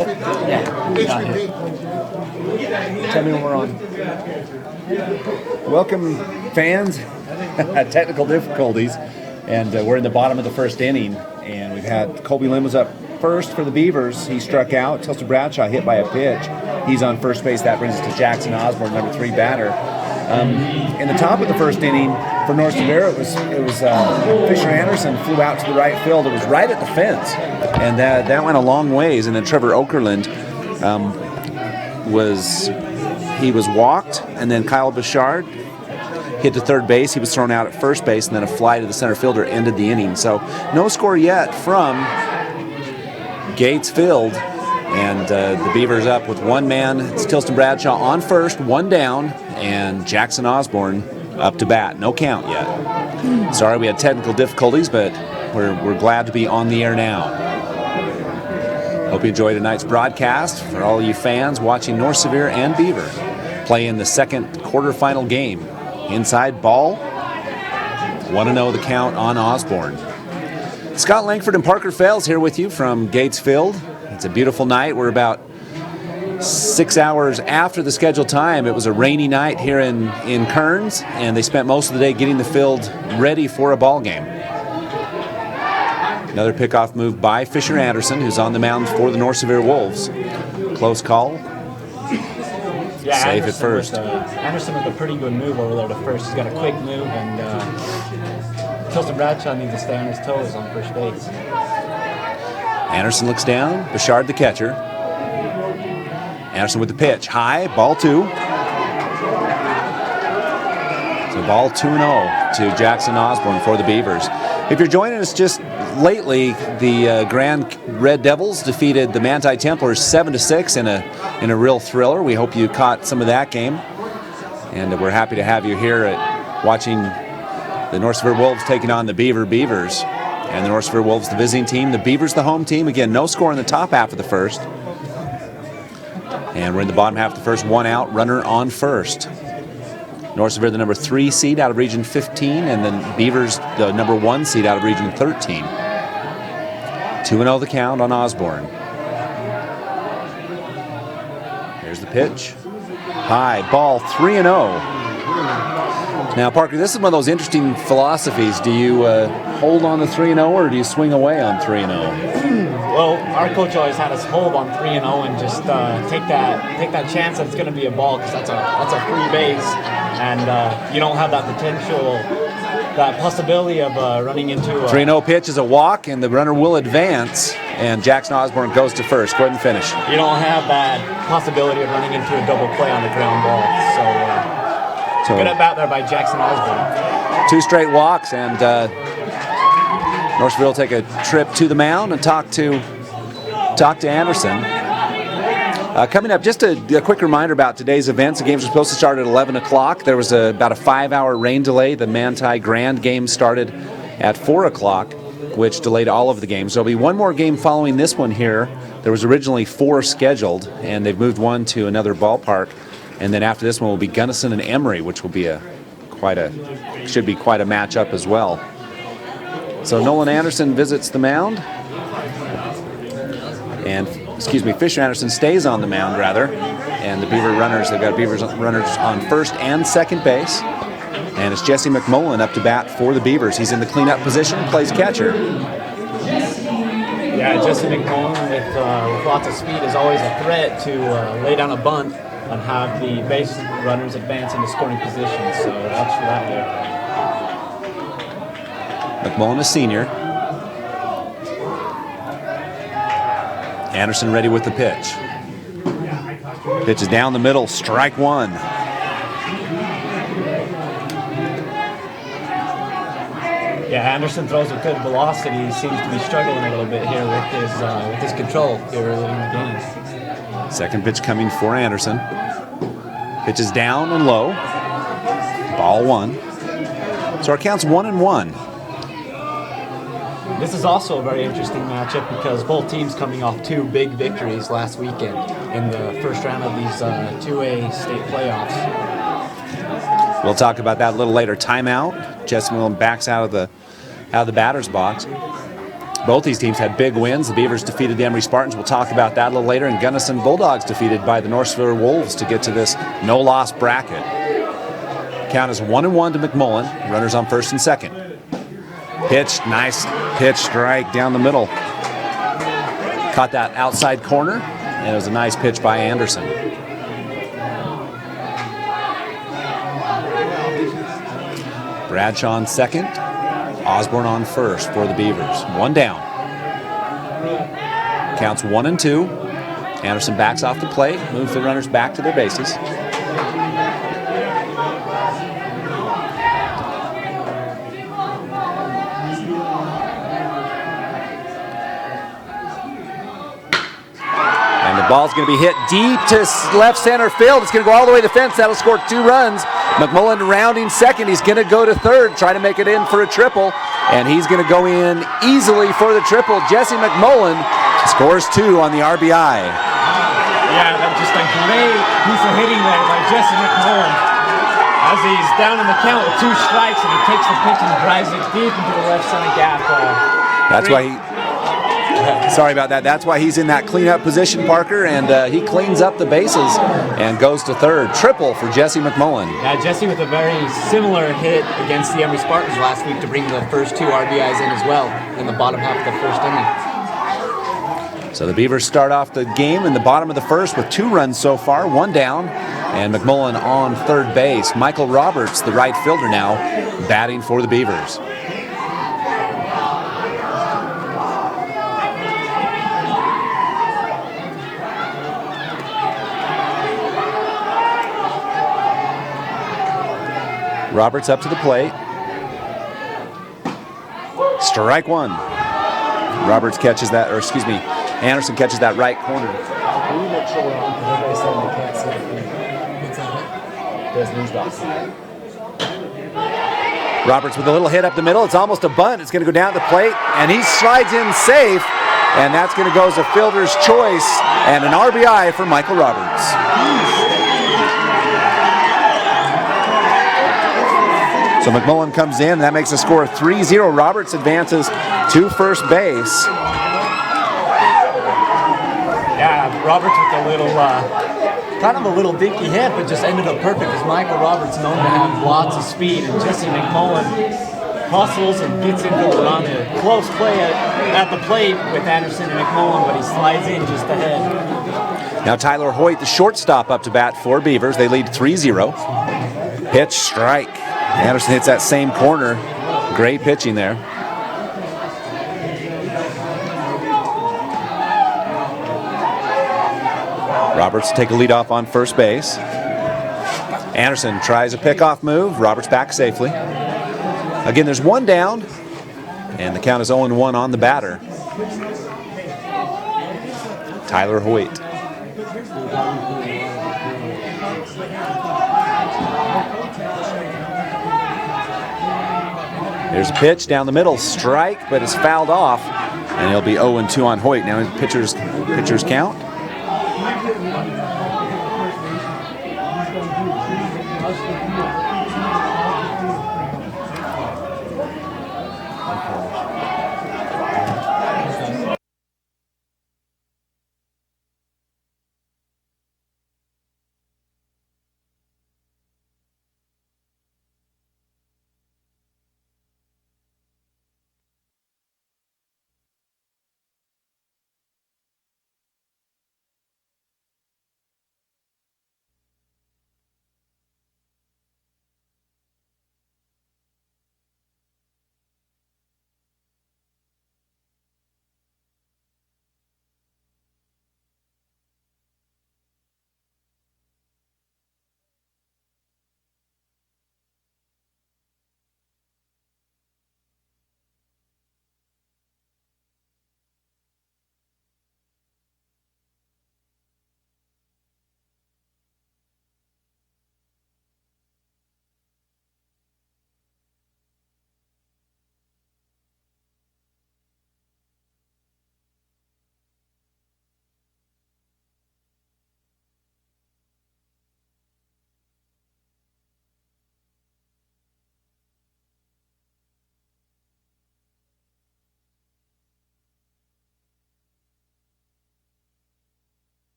Tell me when we're on. Welcome, fans. Technical difficulties, and we're in the bottom of the first inning, and we've had Colby Lynn was up first for the Beavers. He struck out. Tilson Bradshaw hit by a pitch. He's on first base. That brings us to Jackson Osborne, number 3 batter. In the top of the first inning for North Sevier, it was Fisher Anderson flew out to the right field. It was right at the fence, and that went a long ways. And then Trevor Okerlund was walked, and then Kyle Bouchard hit to third base. He was thrown out at first base, and then a fly to the center fielder ended the inning. So no score yet from Gates Field, and the Beavers up with one man. It's Tilson Bradshaw on first, one down, and Jackson Osborne up to bat. No count yet. Sorry, we had technical difficulties, but we're glad to be on the air now. Hope you enjoyed tonight's broadcast. For all you fans watching North Sevier and Beaver play in the second quarterfinal game. Inside ball, 1-0 the count on Osborne. Scott Langford and Parker Fales here with you from Gates Field. It's a beautiful night. We're about 6 hours after the scheduled time. It was a rainy night here in Kearns, and they spent most of the day getting the field ready for a ball game. Another pickoff move by Fisher Anderson, who's on the mound for the North Sevier Wolves. Close call. Yeah, safe at first. Anderson with a pretty good move over there to first. He's got a quick move, and Tilson Bradshaw needs to stay on his toes on first base. Anderson looks down. Bouchard the catcher. Anderson with the pitch. High, ball 2. So ball 2-0 to Jackson Osborne for the Beavers. If you're joining us just lately, the Grand Red Devils defeated the Manti Templars 7-6 in a real thriller. We hope you caught some of that game, and we're happy to have you here watching the North Sevier Wolves taking on the Beavers. And the North Sevier Wolves, the visiting team, the Beavers, the home team. Again, no score in the top half of the first. And we're in the bottom half of the first, 1 out, runner on first. North Sevier, the number 3 seed out of Region 15, and then Beavers, the number 1 seed out of Region 13. 2-0 the count on Osborne. Here's the pitch. High, ball 3-0. Now, Parker, this is one of those interesting philosophies. Do you hold on to 3-0, or do you swing away on 3-0? Well, our coach always had us hold on 3-0 and just take that chance that it's going to be a ball, because that's a free base, and you don't have that potential, that possibility of running into a 3-0 pitch is a walk, and the runner will advance, and Jackson Osborne goes to first. Go ahead and finish. You don't have that possibility of running into a double play on the ground ball. So good at bat there by Jackson Osborne. 2 straight walks, and North Sevier will take a trip to the mound and talk to Anderson. Coming up, just a quick reminder about today's events. The games were supposed to start at 11 o'clock. There was about a 5-hour rain delay. The Manti Grand game started at 4 o'clock, which delayed all of the games. There'll be one more game following this one here. There was originally 4 scheduled, and they've moved one to another ballpark. And then after this one will be Gunnison and Emory, which will be should be quite a matchup as well. So Nolan Anderson visits the mound, and Fisher Anderson stays on the mound rather, and they've got Beavers runners on first and second base, and it's Jesse McMullen up to bat for the Beavers. He's in the cleanup position, plays catcher. Yeah, Jesse McMullen with lots of speed is always a threat to lay down a bunt and have the base runners advance into scoring positions. So watch for that there. McMullen, a senior. Anderson ready with the pitch. Pitch is down the middle, strike 1. Yeah, Anderson throws with good velocity. He seems to be struggling a little bit here with his control here early in the game. Second pitch coming for Anderson. Pitch is down and low. Ball 1. So our count's 1-1. This is also a very interesting matchup because both teams coming off 2 big victories last weekend in the first round of these 2A state playoffs. We'll talk about that a little later. Timeout. Jesse McMullen backs out of the batter's box. Both these teams had big wins. The Beavers defeated the Emory Spartans. We'll talk about that a little later. And Gunnison Bulldogs defeated by the North Sevier Wolves to get to this no-loss bracket. Count is 1-1 to McMullen. Runners on first and second. Pitch, nice pitch strike down the middle. Caught that outside corner, and it was a nice pitch by Anderson. Bradshaw on second. Osborne on first for the Beavers. One down. Counts 1-2. Anderson backs off the plate, moves the runners back to their bases. Ball's going to be hit deep to left center field. It's going to go all the way to the fence. That'll score 2 runs. McMullen rounding second. He's going to go to third, try to make it in for a triple. And he's going to go in easily for the triple. Jesse McMullen scores 2 on the RBI. Yeah, that was just a great piece of hitting there by Jesse McMullen. As he's down in the count with 2 strikes, and he takes the pitch and drives it deep into the left center gap. That's why he... Sorry about that. That's why he's in that cleanup position, Parker, and he cleans up the bases and goes to third. Triple for Jesse McMullen. Yeah, Jesse with a very similar hit against the Emory Spartans last week to bring the first 2 RBIs in as well in the bottom half of the first inning. So the Beavers start off the game in the bottom of the first with 2 runs so far, 1 down, and McMullen on third base. Michael Roberts, the right fielder now, batting for the Beavers. Roberts up to the plate. Strike 1. Roberts catches that, or excuse me, Anderson catches that right corner. Can you make sure we're on? Because everybody's saying they can't see it. What's that? There's news box. Roberts with a little hit up the middle. It's almost a bunt. It's going to go down the plate, and he slides in safe, and that's going to go as a fielder's choice and an RBI for Michael Roberts. So McMullen comes in, and that makes the score 3-0. Roberts advances to first base. Yeah, Roberts with a little, kind of a little dinky hit, but just ended up perfect because Michael Roberts known to have lots of speed, and Jesse McMullen hustles and gets into the run. A close play at the plate with Anderson and McMullen, but he slides in just ahead. Now Tyler Hoyt, the shortstop, up to bat for Beavers. They lead 3-0. Pitch, strike. Anderson hits that same corner. Great pitching there. Roberts take a lead off on first base. Anderson tries a pickoff move. Roberts back safely. Again, there's 1 down, and the count is 0-1 on the batter. Tyler Hoyt. There's a pitch down the middle, strike, but it's fouled off, and it'll be 0-2 on Hoyt. Now his pitcher's count.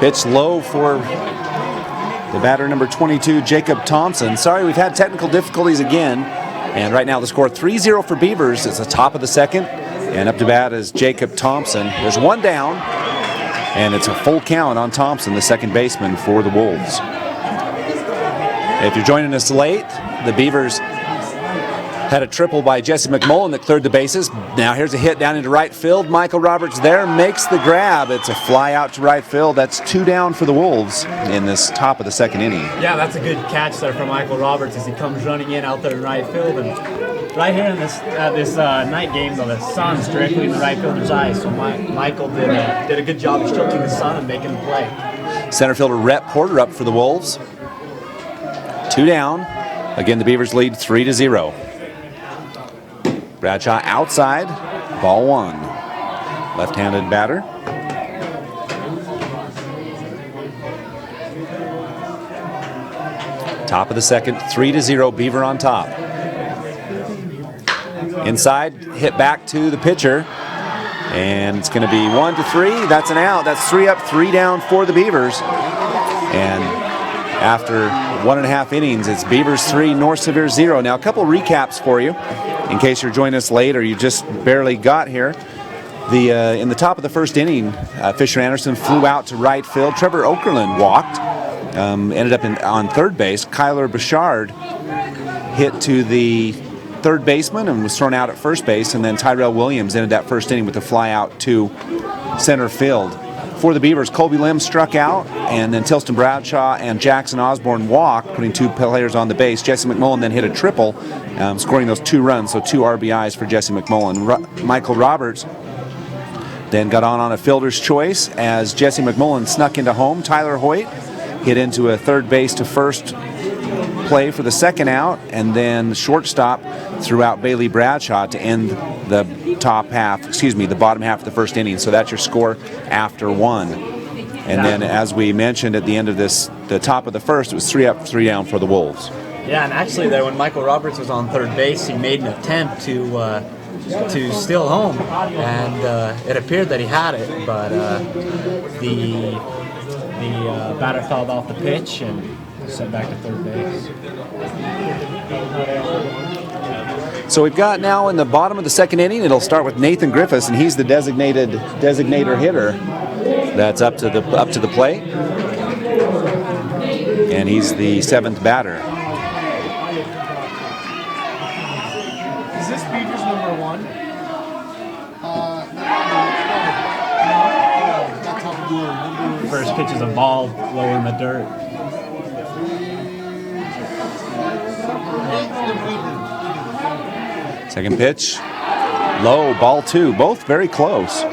Pitch low for the batter number 22, Jacob Thompson. Sorry, we've had technical difficulties again. And right now the score 3-0 for Beavers. It's the top of the second. And up to bat is Jacob Thompson. There's one down. And it's a full count on Thompson, the second baseman for the Wolves. If you're joining us late, the Beavers had a triple by Jesse McMullen that cleared the bases. Now here's a hit down into right field. Michael Roberts there makes the grab. It's a fly out to right field. That's 2 down for the Wolves in this top of the second inning. Yeah, that's a good catch there from Michael Roberts as he comes running in out there in right field. And right here in this night game, though, the sun's directly in the right fielder's eyes. So Michael did a good job of shielding the sun and making the play. Center fielder Rhett Porter up for the Wolves. 2 down. Again, the Beavers lead 3-0. Bradshaw outside, ball 1. Left-handed batter. Top of the second, 3-0, Beaver on top. Inside, hit back to the pitcher. And it's going to be 1-3. That's an out. That's 3 up, 3 down for the Beavers. And after 1.5 innings, it's Beavers 3, North Sevier 0. Now, a couple recaps for you, in case you're joining us late or you just barely got here. In the top of the first inning, Fisher Anderson flew out to right field. Trevor Okerlund walked, ended up on third base. Kyler Bouchard hit to the third baseman and was thrown out at first base. And then Tyrell Williams ended that first inning with a fly out to center field. For the Beavers, Colby Lim struck out, and then Tilston Bradshaw and Jackson Osborne walked, putting 2 players on the base. Jesse McMullen then hit a triple, scoring those 2 runs, so 2 RBIs for Jesse McMullen. Michael Roberts then got on a fielder's choice as Jesse McMullen snuck into home. Tyler Hoyt hit into a third base to first play for the second out, and then the shortstop threw out Bailey Bradshaw to end the bottom half of the first inning. So that's your score after 1. And then, as we mentioned at the end of the top of the first, it was 3 up, 3 down for the Wolves. Yeah, and actually there, when Michael Roberts was on third base, he made an attempt to steal home, and it appeared that he had it, but the batter fouled off the pitch and sent back to third base. So we've got now in the bottom of the second inning, it'll start with Nathan Griffiths, and he's the designator hitter. That's up to the plate, and he's the 7th batter. Is this Beaver's number 1? That's top blue. First pitch is a ball low in the dirt. Second pitch, low, ball 2. Both very close.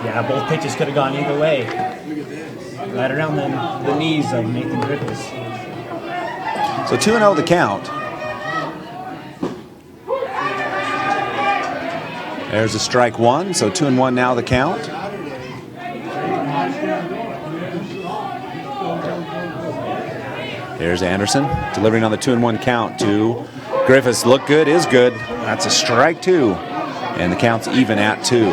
Yeah, both pitches could have gone either way. Right around the knees of Nathan Griffiths. So 2-0 the count. There's a strike 1, so 2-1 now the count. There's Anderson delivering on the 2-1 count to Griffiths. Look good, is good. That's a strike 2. And the count's even at 2.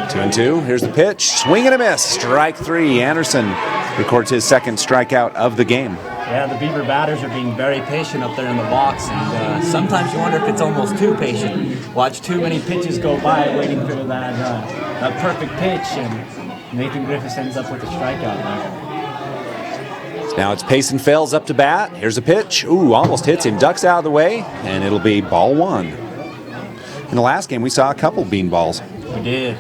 2-2. Here's the pitch. Swing and a miss. Strike 3. Anderson records his second strikeout of the game. Yeah, the Beaver batters are being very patient up there in the box, and sometimes you wonder if it's almost too patient. Watch too many pitches go by waiting for that perfect pitch, and Nathan Griffiths ends up with a strikeout there. Now it's Payson Fales up to bat. Here's a pitch. Ooh, almost hits him. Ducks out of the way, and it'll be ball 1. In the last game, we saw a couple beanballs. We did.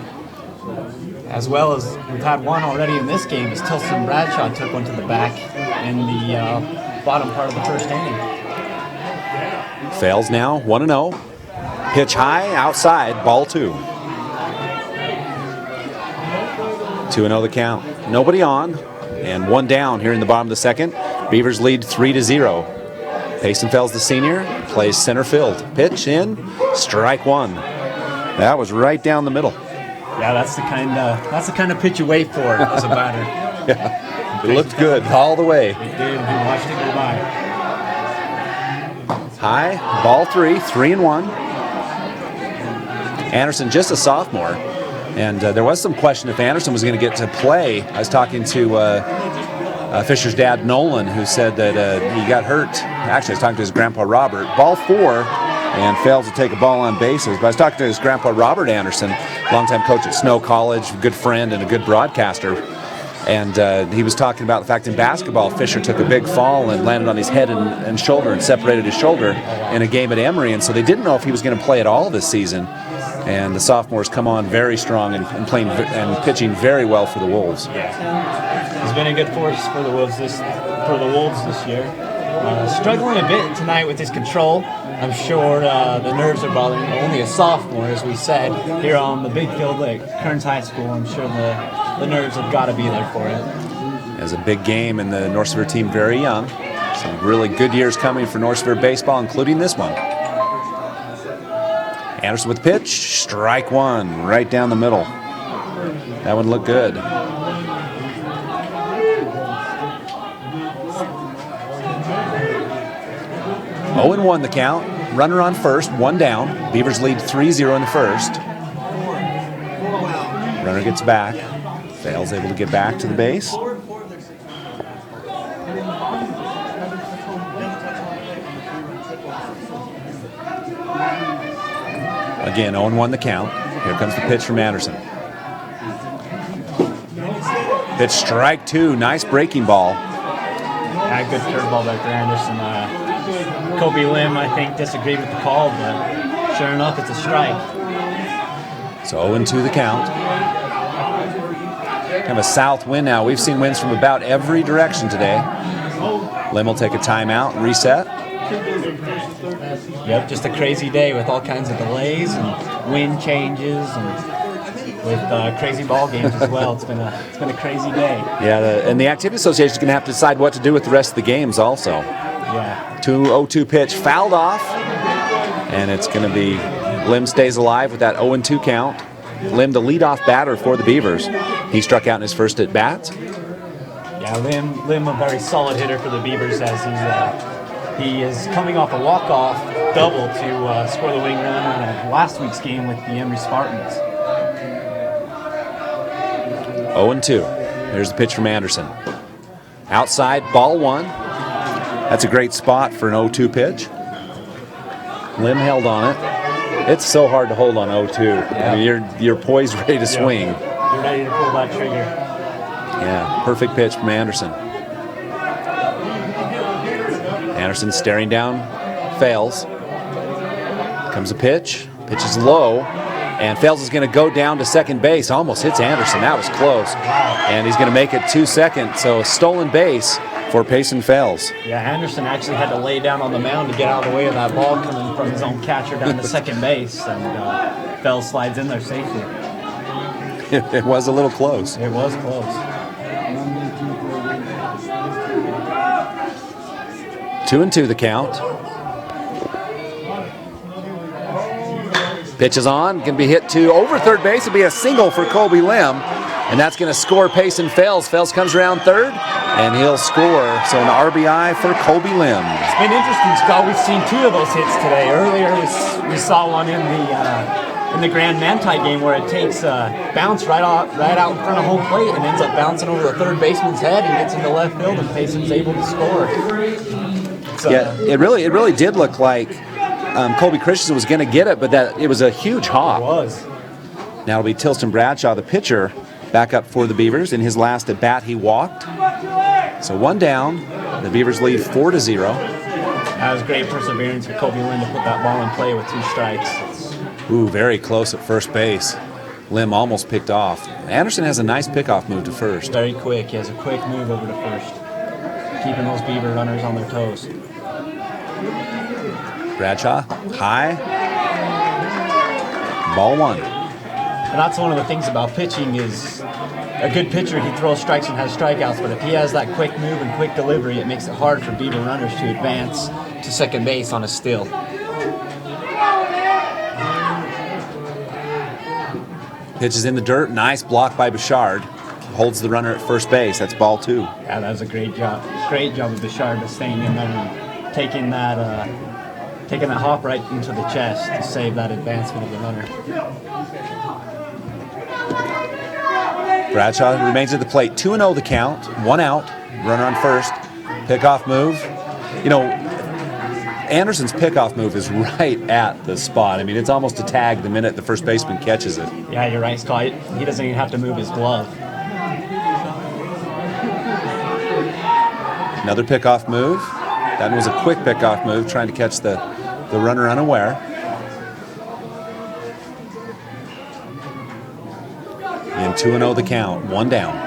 As well as we've had one already in this game, as Tilston Bradshaw took one to the back in the bottom part of the first inning. Fales now 1-0. Pitch high, outside, ball 2. 2-0 the count. Nobody on, and 1 down here in the bottom of the second. Beavers lead 3-0. Payson Fales, the senior, plays center field. Pitch in, strike 1. That was right down the middle. Yeah, that's the kind of pitch you wait for as a batter. Yeah, it looked good all the way. It did. We watched it go by. High, ball 3, 3-1. Anderson, just a sophomore. And there was some question if Anderson was going to get to play. I was talking to Fisher's dad, Nolan, who said that he got hurt. Actually, I was talking to his grandpa, Robert. Ball 4, and fails to take a ball on bases. But I was talking to his grandpa, Robert Anderson, longtime coach at Snow College, good friend and a good broadcaster. And he was talking about the fact in basketball, Fisher took a big fall and landed on his head and shoulder and separated his shoulder in a game at Emory. And so they didn't know if he was going to play at all this season. And the sophomores come on very strong and playing and pitching very well for the Wolves. Yeah, he's been a good force for the Wolves this year. Struggling a bit tonight with his control. I'm sure the nerves are bothering him. Only a sophomore, as we said, here on the big field at Kearns High School. I'm sure the nerves have got to be there for him. It was a big game, and the North Sevier team very young. Some really good years coming for North Sevier baseball, including this one. Anderson with the pitch, strike 1, right down the middle. That one looked good. 0-1 the count. Runner on first, 1 down. Beavers lead 3-0 in the first. Runner gets back. Fails, able to get back to the base. Again, 0-1 the count. Here comes the pitch from Anderson. Pitch, strike 2. Nice breaking ball. Yeah, good curveball back there, Anderson. Kobe Lim, I think, disagreed with the call, but sure enough, it's a strike. So 0-2 the count. Kind of a south wind now. We've seen winds from about every direction today. Lim will take a timeout and reset. Yep, just a crazy day with all kinds of delays and wind changes and with crazy ball games as well. It's been a crazy day. Yeah, and the Activity Association is going to have to decide what to do with the rest of the games also. Yeah. 0-2 pitch fouled off, and it's going to be Lim stays alive with that 0-2 count. Lim, the leadoff batter for the Beavers. He struck out in his first at bat. Yeah, Lim a very solid hitter for the Beavers as he is coming off a walk-off double to score the winning run in last week's game with the Emory Spartans. 0-2. There's the pitch from Anderson. Outside, ball 1. That's a great spot for an 0-2 pitch. Lim held on it. It's so hard to hold on 0-2. Yeah. I mean, you're poised, ready to swing. You're ready to pull that trigger. Yeah, perfect pitch from Anderson. Anderson staring down, fails. Comes a pitch. Pitch is low, and Fales is going to go down to second base. Almost hits Anderson. That was close. And he's going to make it 2 seconds. So stolen base for Payson Fales. Yeah, Anderson actually had to lay down on the mound to get out of the way of that ball coming from his own catcher down to second base, and Fales slides in there safely. It was a little close. It was close. 2-2 the count. Pitch is on, can be hit to over third base. It'll be a single for Colby Lim, and that's going to score Payson Fales. Fales comes around third, and he'll score. So an RBI for Colby Lim. It's been interesting, Scott. We've seen 2 of those hits today. Earlier, we saw one in the Grand Manti game where it takes a bounce right out in front of home plate and ends up bouncing over the third baseman's head and gets into left field, and Payson's able to score. Yeah, it really did look like Colby Christensen was going to get it, but that it was a huge hop. It was. Now it'll be Tilston Bradshaw, the pitcher, back up for the Beavers. In his last at bat, he walked. So 1 down. The Beavers lead 4-0. That was great perseverance for Colby Lim to put that ball in play with 2 strikes. Ooh, very close at first base. Lim almost picked off. Anderson has a nice pickoff move to first. Very quick. He has a quick move over to first, keeping those Beaver runners on their toes. Bradshaw, high. Ball 1. And that's one of the things about pitching is a good pitcher, he throws strikes and has strikeouts, but if he has that quick move and quick delivery, it makes it hard for Beaver runners to advance to second base on a steal. Pitch is in the dirt. Nice block by Bouchard. Holds the runner at first base. That's ball 2. Yeah, that was a great job. Great job of Bouchard of staying in there and taking that taking that hop right into the chest to save that advancement of the runner. Bradshaw remains at the plate. 2-0 the count. 1 out. Runner on first. Pickoff move. You know, Anderson's pickoff move is right at the spot. I mean, it's almost a tag the minute the first baseman catches it. Yeah, you're right, Scott. He doesn't even have to move his glove. Another pickoff move. That was a quick pickoff move, trying to catch the runner unaware. And 2-0 the count. 1 down.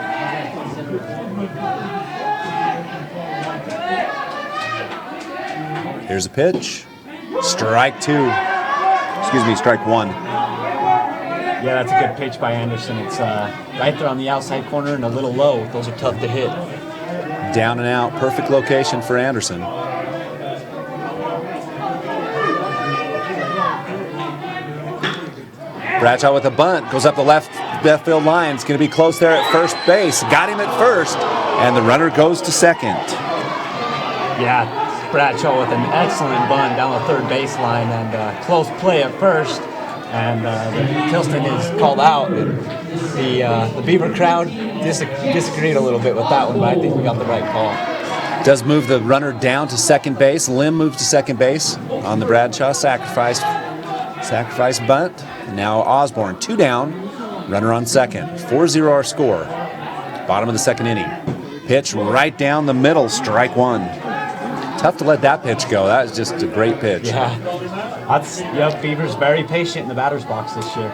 Here's a pitch. Strike 2. Excuse me, strike 1. Yeah, that's a good pitch by Anderson. It's right there on the outside corner and a little low. Those are tough to hit. Down and out. Perfect location for Anderson. Bradshaw with a bunt. Goes up the left field line. It's going to be close there at first base. Got him at first. And the runner goes to second. Yeah, Bradshaw with an excellent bunt down the third baseline and close play at first. And Tilston is called out. And the Beaver crowd disagreed a little bit with that one, but I think we got the right call. Does move the runner down to second base. Lim moves to second base on the Bradshaw sacrifice bunt. Now Osborne, 2 down, runner on second. 4-0 our score. Bottom of the second inning. Pitch right down the middle, strike 1. Tough to let that pitch go. That was just a great pitch. Yeah, Beaver's very patient in the batter's box this year.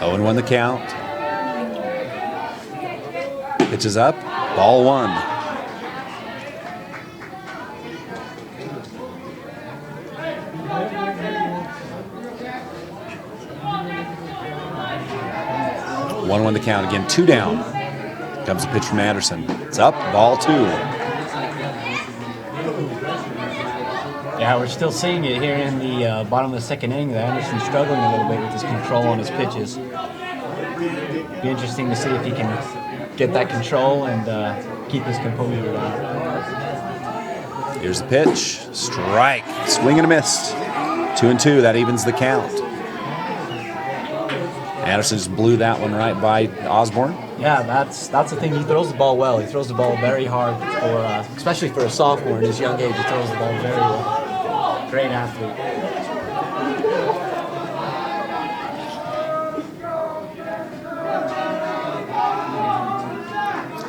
Oh, 0-1 the count. Pitches up, ball 1. One the count again, 2 down. Comes a pitch from Anderson. It's up, ball 2. Yeah, we're still seeing it here in the bottom of the second inning. Anderson's struggling a little bit with his control on his pitches. Be interesting to see if he can get that control and keep his composure down. Here's the pitch, strike, swing and a miss. 2-2, that evens the count. Anderson just blew that one right by Osborne. Yeah, that's the thing. He throws the ball well. He throws the ball very hard, especially for a sophomore in his young age. He throws the ball very well. Great athlete.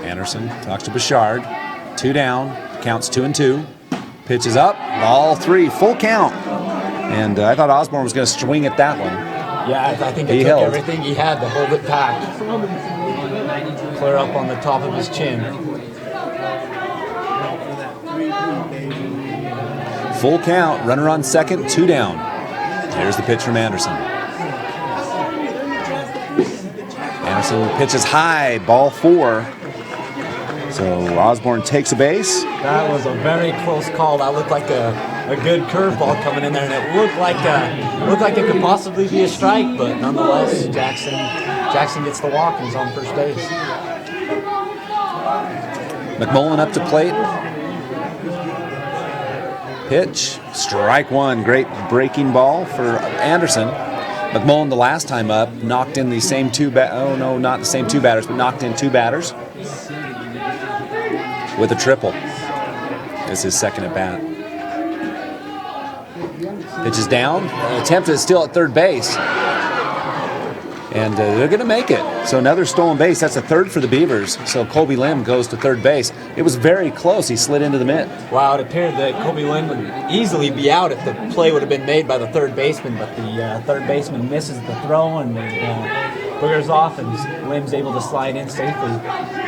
Anderson talks to Bouchard. 2 down, counts 2-2. Pitches up, ball 3, full count. And I thought Osborne was going to swing at that one. Yeah, I think it took everything he had to hold it packed. Clear up on the top of his chin. Full count, runner on second, 2 down. Here's the pitch from Anderson. Anderson pitches high, ball 4. So Osborne takes a base. That was a very close call. That looked like a good curveball coming in there, and it looked like it could possibly be a strike, but nonetheless, Jackson gets the walk and is on first base. McMullen up to plate. Pitch, strike 1. Great breaking ball for Anderson. McMullen the last time up knocked in the same not the same 2 batters, but knocked in 2 batters with a triple. This is his second at bat. Pitches down. Attempt is still at third base. And they're going to make it. So another stolen base. That's a third for the Beavers. So Colby Lim goes to third base. It was very close. He slid into the mitt. Wow, it appeared that Colby Lim would easily be out if the play would have been made by the third baseman. But the third baseman misses the throw and boogers off, and Lim's able to slide in safely.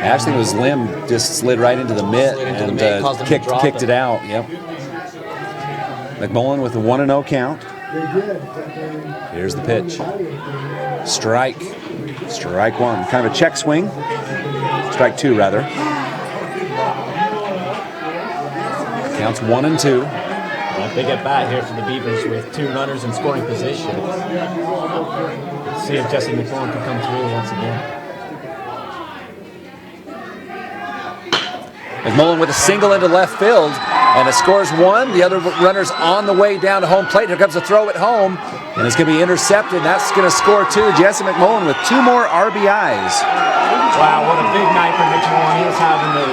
Actually, it was Lim just slid right into the mitt and kicked it out. Yep. McMullen with a 1-0 count. Here's the pitch. Strike 1. Kind of a check swing. Strike 2, rather. Counts 1-2. A big at bat here for the Beavers with 2 runners in scoring position. Let's see if Jesse McMullen can come through once again. McMullen with a single into left field, and it scores one. The other runner's on the way down to home plate. Here comes a throw at home, and it's going to be intercepted. That's going to score two. Jesse McMullen with 2 more RBIs. Wow, what a big night for McMullen. He was having the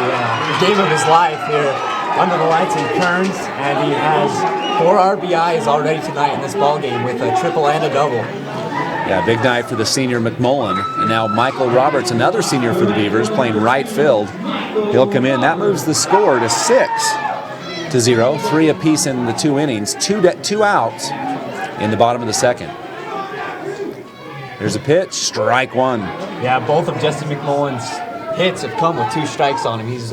game of his life here under the lights in Kearns, and he has 4 RBIs already tonight in this ball game with a triple and a double. Yeah, big night for the senior McMullen. And now Michael Roberts, another senior for the Beavers, playing right field. He'll come in. That moves the score to 6-0. 3 apiece in the 2 innings. Two outs in the bottom of the second. Here's a pitch. Strike one. Yeah, both of Jesse McMullen's hits have come with 2 strikes on him. He's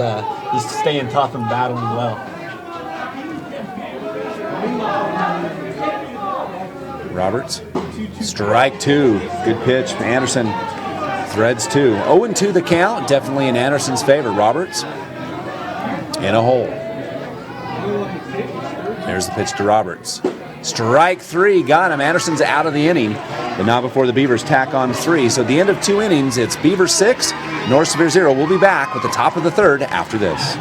staying tough and battling well. Roberts. Strike 2. Good pitch. Anderson threads 2. 0-2 the count. Definitely in Anderson's favor. Roberts in a hole. There's the pitch to Roberts. Strike 3. Got him. Anderson's out of the inning, but not before the Beavers tack on 3. So at the end of 2 innings, it's Beaver 6, North Sevier 0. We'll be back with the top of the third after this.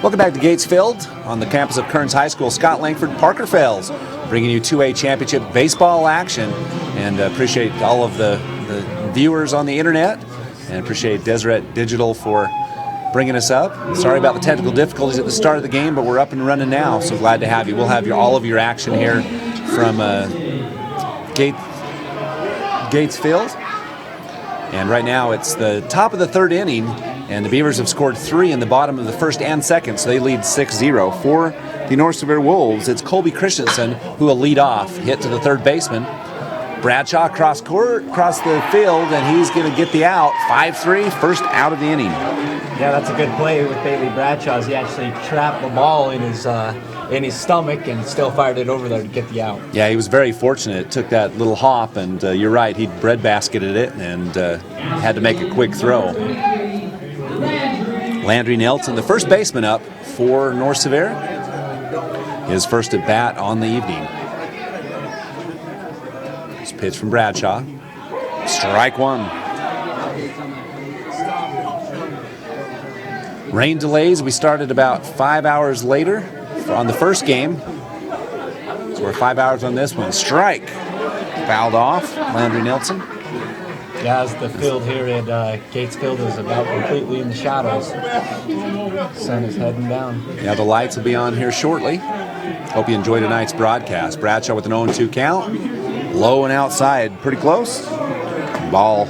Welcome back to Gatesfield on the campus of Kearns High School. Scott Langford, Parker Fells, bringing you 2A championship baseball action, and appreciate all of the viewers on the internet, and appreciate Deseret Digital for bringing us up. Sorry about the technical difficulties at the start of the game, but we're up and running now, so glad to have you. We'll have all of your action here from Gatesfield. And right now it's the top of the third inning, and the Beavers have scored 3 in the bottom of the first and second, so they lead 6-0. For the North Sevier Wolves, it's Colby Christensen who will lead off, hit to the third baseman. Bradshaw across the field, and he's going to get the out. 5-3, first out of the inning. Yeah, that's a good play with Bailey Bradshaw. He actually trapped the ball in his stomach and still fired it over there to get the out. Yeah, he was very fortunate. It took that little hop, and you're right, he breadbasketed it and had to make a quick throw. Landry Nelson, the first baseman up for North Sevier, his first at bat on the evening. This pitch from Bradshaw. Strike 1. Rain delays. We started about 5 hours later on the first game. So we're 5 hours on this one. Strike. Fouled off. Landry Nelson. Yeah, as the field here at Gatesfield is about completely in the shadows. Sun is heading down. Yeah, the lights will be on here shortly. Hope you enjoy tonight's broadcast. Bradshaw with an 0-2 count. Low and outside. Pretty close. Ball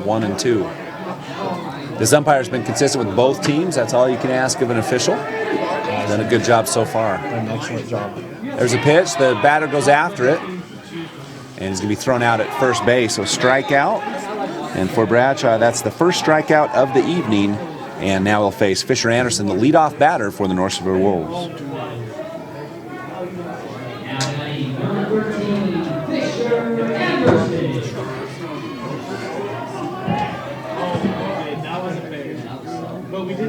1-2. This umpire's been consistent with both teams. That's all you can ask of an official. Done a good job so far. An excellent job. There's a pitch. The batter goes after it. And he's going to be thrown out at first base. So strikeout. And for Bradshaw, that's the first strikeout of the evening. And now he'll face Fisher Anderson, the leadoff batter for the North Sevier Wolves.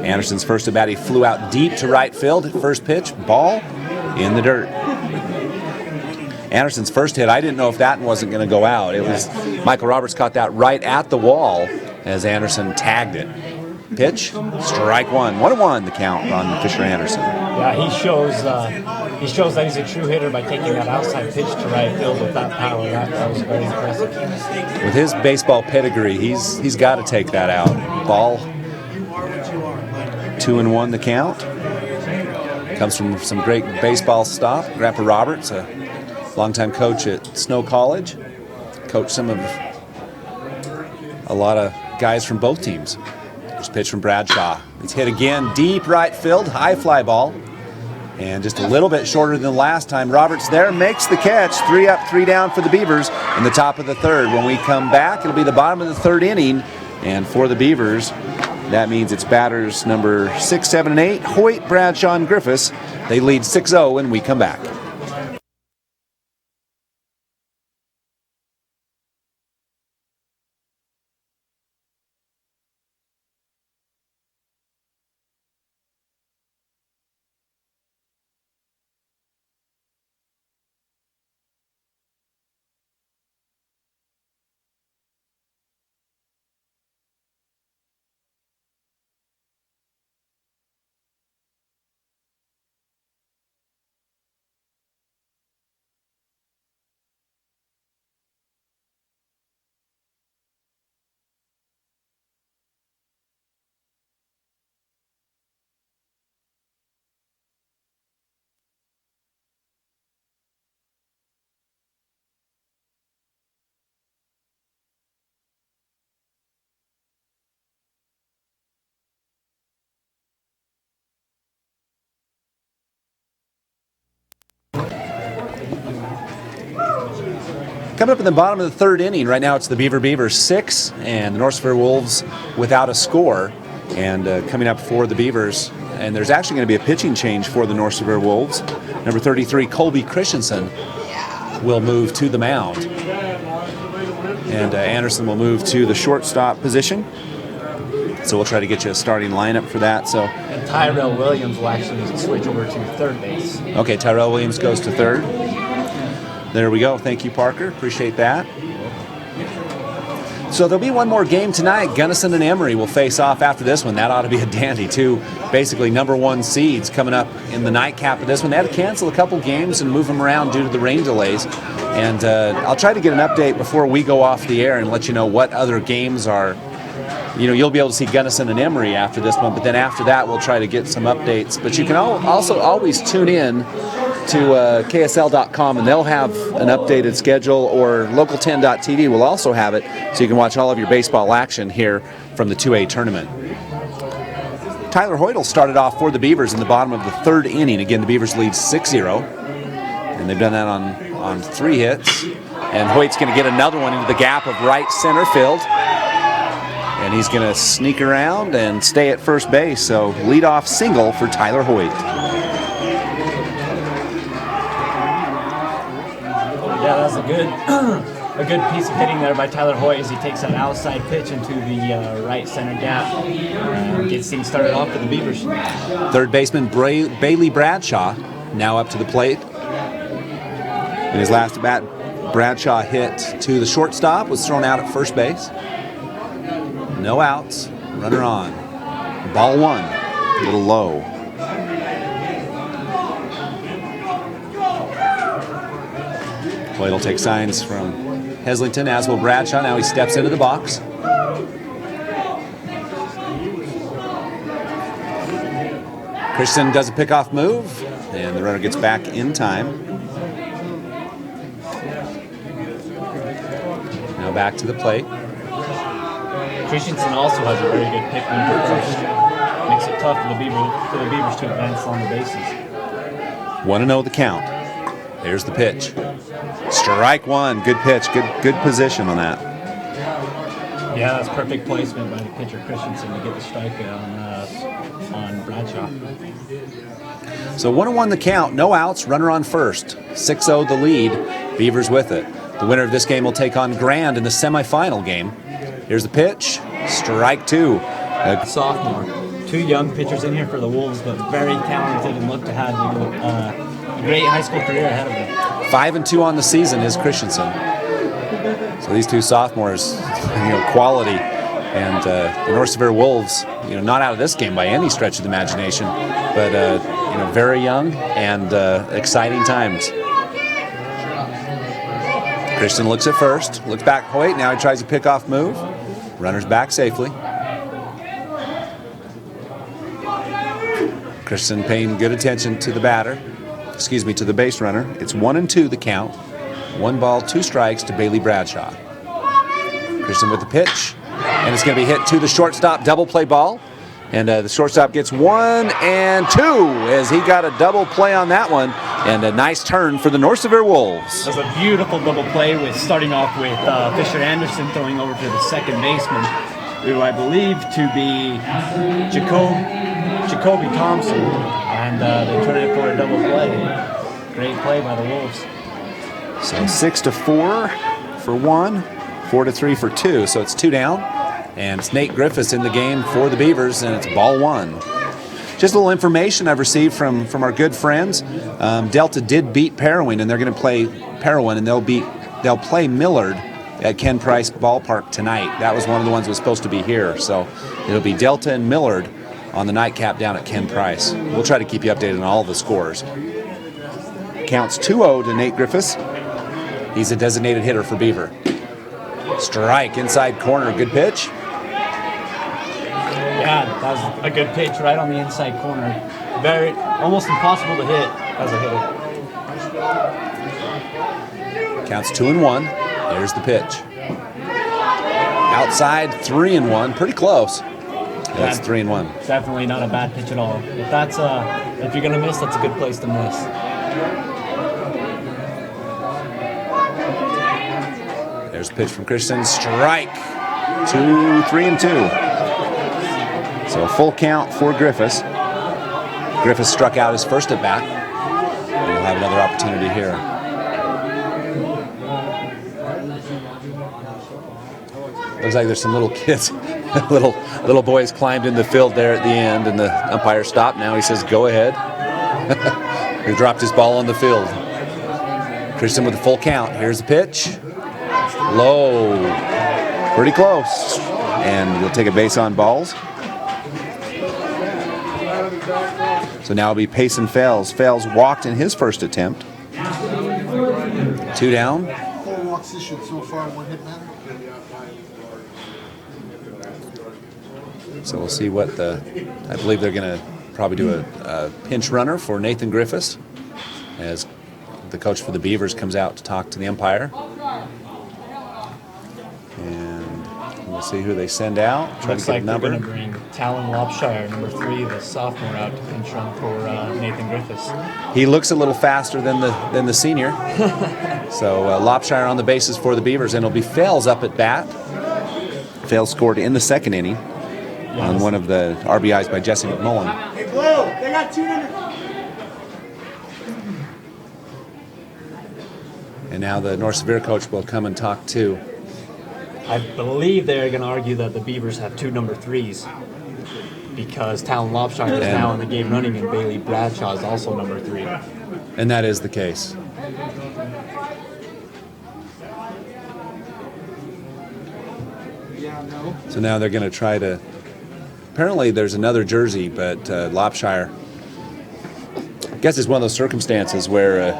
Anderson's first at bat, he flew out deep to right field. First pitch, ball in the dirt. Anderson's first hit, I didn't know if that wasn't going to go out. It was Michael Roberts caught that right at the wall as Anderson tagged it. Pitch, strike one. 1-1 the count on Fisher Anderson. Yeah, he shows that he's a true hitter by taking that outside pitch to right field with that power. That was very impressive. With his baseball pedigree, he's got to take that out. Ball, 2-1 the count. Comes from some great baseball stuff. Grandpa Roberts, a longtime coach at Snow College, coached a lot of guys from both teams. There's a pitch from Bradshaw. It's hit again, deep right field, high fly ball, and just a little bit shorter than last time. Roberts there makes the catch. 3 up, 3 down for the Beavers in the top of the third. When we come back, it'll be the bottom of the third inning, and for the Beavers, that means it's batters number 6, 7, and 8, Hoyt, Bradshaw, and Griffiths. They lead 6-0 when we come back. Coming up in the bottom of the third inning, right now it's the Beavers 6 and the North Sevier Wolves without a score. And coming up for the Beavers, and there's actually going to be a pitching change for the North Sevier Wolves. Number 33, Colby Christensen, will move to the mound. And Anderson will move to the shortstop position. So we'll try to get you a starting lineup for that. So, and Tyrell Williams will actually switch over to third base. Okay, Tyrell Williams goes to third. There we go. Thank you, Parker. Appreciate that. So there'll be one more game tonight. Gunnison and Emory will face off after this one. That ought to be a dandy. Two basically number 1 seeds coming up in the nightcap of this one. They had to cancel a couple games and move them around due to the rain delays. And I'll try to get an update before we go off the air and let you know what other games are. You know, you'll be able to see Gunnison and Emory after this one, but then after that we'll try to get some updates. But you can also always tune in to KSL.com, and they'll have an updated schedule, or Local10.tv will also have it, so you can watch all of your baseball action here from the 2A tournament. Tyler Hoytle started off for the Beavers in the bottom of the third inning. Again, the Beavers lead 6-0, and they've done that on 3 hits. And Hoyt's going to get another one into the gap of right center field. And he's going to sneak around and stay at first base, so leadoff single for Tyler Hoyt. Yeah, that's a good piece of hitting there by Tyler Hoyt as he takes that outside pitch into the right center gap and gets things started off for the Beavers. Third baseman Bailey Bradshaw now up to the plate. In his last at bat, Bradshaw hit to the shortstop, was thrown out at first base. No outs, runner on. Ball 1, a little low. Hoyt will take signs from Heslington, as will Bradshaw. Now he steps into the box. Christian does a pickoff move, and the runner gets back in time. Now back to the plate. Christensen also has a very good pick when he first. Makes it tough for the Beavers to advance on the bases. 1-0 the count. There's the pitch. Strike 1. Good pitch. Good position on that. Yeah, that's perfect placement by the pitcher Christensen to get the strike on Bradshaw. So 1-1 the count. No outs. Runner on first. 6-0 the lead. Beavers with it. The winner of this game will take on Grand in the semifinal game. Here's the pitch. Strike 2. Sophomore, two young pitchers in here for the Wolves, but very talented and look to have a great high school career ahead of them. 5-2 on the season is Christensen. So these two sophomores, quality, and the North Sevier Wolves, not out of this game by any stretch of the imagination, but very young and exciting times. Christian looks at first, looks back, wait, now he tries a pickoff move. Runner's back safely. Christian paying good attention to the to the base runner. It's 1-2 the count. 1 ball, 2 strikes to Bailey Bradshaw. Christian with the pitch, and it's going to be hit to the shortstop, double play ball. And the shortstop gets 1 and 2 as he got a double play on that one. And a nice turn for the North Sevier Wolves. It was a beautiful double play with starting off with Fisher Anderson throwing over to the second baseman, who I believe to be Jacoby Thompson. And they turn it for a double play. Great play by the Wolves. So 6-4 for 1, 4-3 for 2. So it's 2 down. And it's Nate Griffiths in the game for the Beavers, and it's ball 1. Just a little information I've received from our good friends. Delta did beat Parowan, and they're going to play Parowan, and they'll play Millard at Ken Price Ballpark tonight. That was one of the ones that was supposed to be here. So it'll be Delta and Millard on the nightcap down at Ken Price. We'll try to keep you updated on all the scores. Counts 2-0 to Nate Griffiths. He's a designated hitter for Beaver. Strike inside corner, good pitch. Yeah, that was a good pitch right on the inside corner. Almost impossible to hit as a hitter. Counts 2-1. Here's the pitch. Outside 3-1, pretty close. That's 3-1. Definitely not a bad pitch at all. If you're gonna miss, that's a good place to miss. There's a pitch from Christian. Strike. 3-2. So a full count for Griffiths. Griffiths struck out his first at bat. And he'll have another opportunity here. Looks like there's some little kids, little boys climbed in the field there at the end, and the umpire stopped. Now he says, "Go ahead." He dropped his ball on the field. Christian with a full count. Here's the pitch. Low. Pretty close. And he'll take a base on balls. So now it'll be Payson Fales. Fales walked in his first attempt. 2 down. 4 walks issued so far, 1 hit man. So we'll see what I believe they're going to probably do a pinch runner for Nathan Griffiths as the coach for the Beavers comes out to talk to the umpire. And we'll see who they send out. Try Looks to get like a number. they're going to bring Talon Lopshire, number 3, the sophomore, out to pinch run for Nathan Griffiths. He looks a little faster than the senior. So Lopshire on the bases for the Beavers, and it'll be Fales up at bat. Fales scored in the second inning on one of the RBIs by Jesse McMullen. Hey, Blue, they got 2 minutes. And now the North Sevier coach will come and talk too. I believe they're going to argue that the Beavers have 2 number 3s because Talon Lopshire is now in the game running, and Bailey Bradshaw is also number 3. And that is the case. So now they're going to try to. Apparently, there's another jersey, but Lopshire. I guess it's one of those circumstances where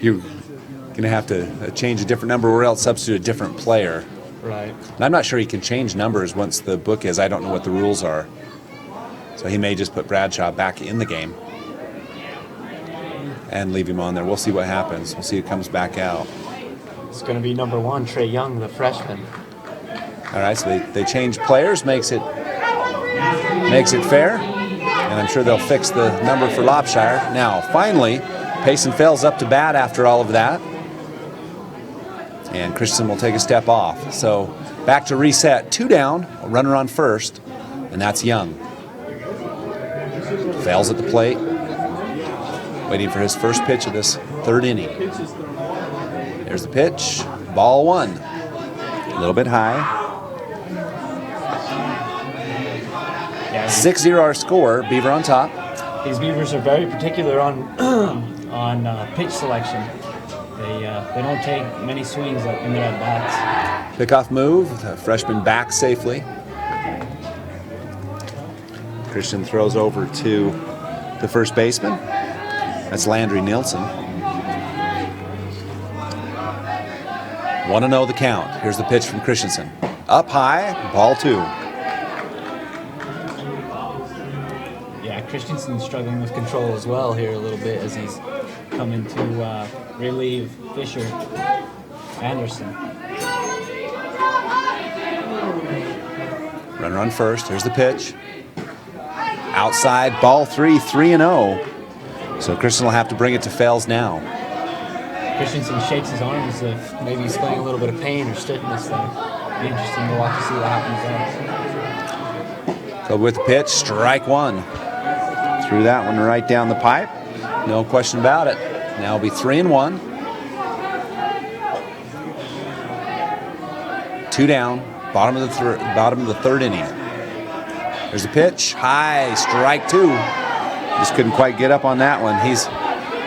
you're going to have to change a different number or else substitute a different player. Right. And I'm not sure he can change numbers once the book is. I don't know what the rules are. So he may just put Bradshaw back in the game and leave him on there. We'll see what happens. We'll see who comes back out. It's going to be number 1, Trey Young, the freshman. All right, so they change players, makes it fair, and I'm sure they'll fix the number for Lopshire. Now, finally, Payson Fales up to bat after all of that, and Christensen will take a step off. So back to reset, 2 down, a runner on first, and that's Young. Fales at the plate, waiting for his first pitch of this 3rd inning. Here's the pitch, ball 1, a little bit high. 6-0 our score. Beaver on top. These Beavers are very particular on on pitch selection. They don't take many swings in their at-bats. Pickoff move. The freshman back safely. Christian throws over to the first baseman. That's Landry Nielsen. 1-0 the count. Here's the pitch from Christensen. Up high, ball 2. Yeah, Christensen's struggling with control as well here a little bit as he's coming to relieve Fisher Anderson. Runner on first. Here's the pitch. Outside, ball 3, 3-0. So Christian will have to bring it to Fales now. Christensen shakes his arm as if maybe he's feeling a little bit of pain or stiffness there. Be interesting to watch to see what happens there. So with the pitch, strike 1. Threw that one right down the pipe. No question about it. Now it'll be 3-1. 2 down. Bottom of the third inning. There's a pitch. High. Strike 2. Just couldn't quite get up on that one.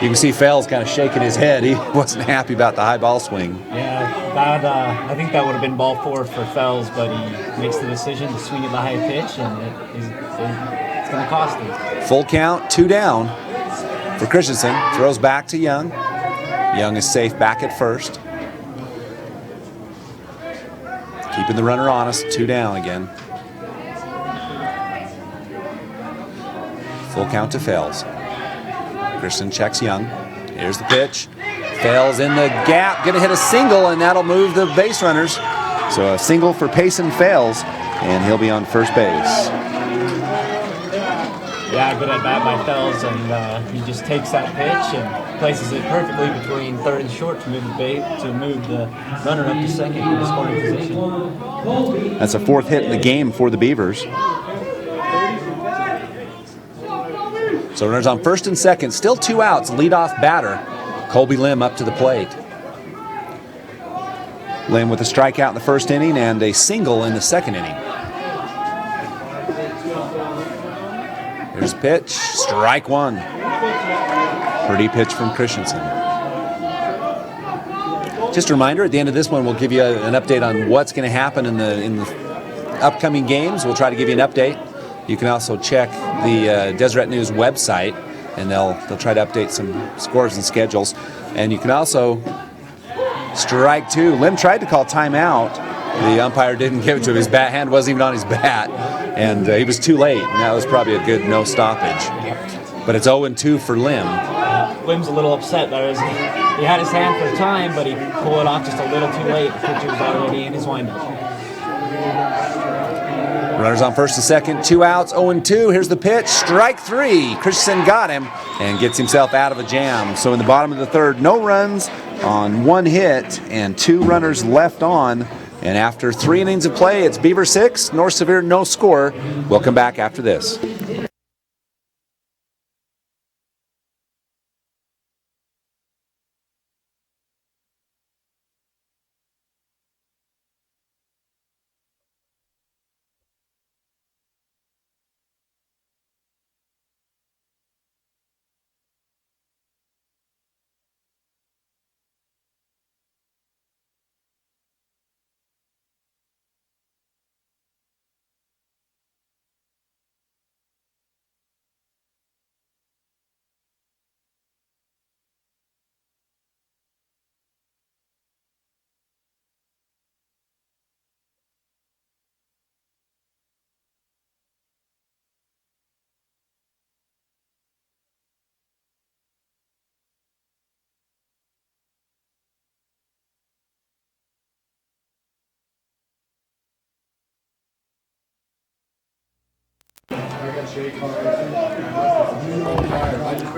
You can see Fales kind of shaking his head. He wasn't happy about the high ball swing. Yeah, I think that would have been ball 4 for Fales, but he makes the decision to swing at the high pitch, and it's going to cost him. Full count, 2 down for Christensen. Throws back to Young. Young is safe back at first. Keeping the runner honest, 2 down again. Full count to Fales. Christensen checks Young. Here's the pitch. Fales in the gap, gonna hit a single, and that'll move the base runners. So a single for Payson Fales, and he'll be on first base. Yeah, good at bat by Fales, and he just takes that pitch and places it perfectly between third and short to move the runner up to second in the scoring position. That's a 4th hit in the game for the Beavers. So runners on first and second, still 2 outs, leadoff batter, Colby Lim up to the plate. Lim with a strikeout in the first inning and a single in the second inning. Here's a pitch, strike 1. Pretty pitch from Christensen. Just a reminder, at the end of this one, we'll give you an update on what's going to happen in the upcoming games. We'll try to give you an update. You can also check the Deseret News website, and they'll try to update some scores and schedules. And you can also strike 2. Lim tried to call timeout. The umpire didn't give it to him. His bat hand wasn't even on his bat, and he was too late. And that was probably a good no stoppage. But it's 0-2 for Lim. Lim's a little upset there. He had his hand for time, but he pulled it off just a little too late. The pitcher was already in his windup. Runners on first and second, 2 outs, 0-2. Here's the pitch, strike 3. Christensen got him and gets himself out of a jam. So in the bottom of the third, no runs on 1 hit and 2 runners left on. And after 3 innings of play, it's Beaver 6, North Sevier no score. We'll come back after this.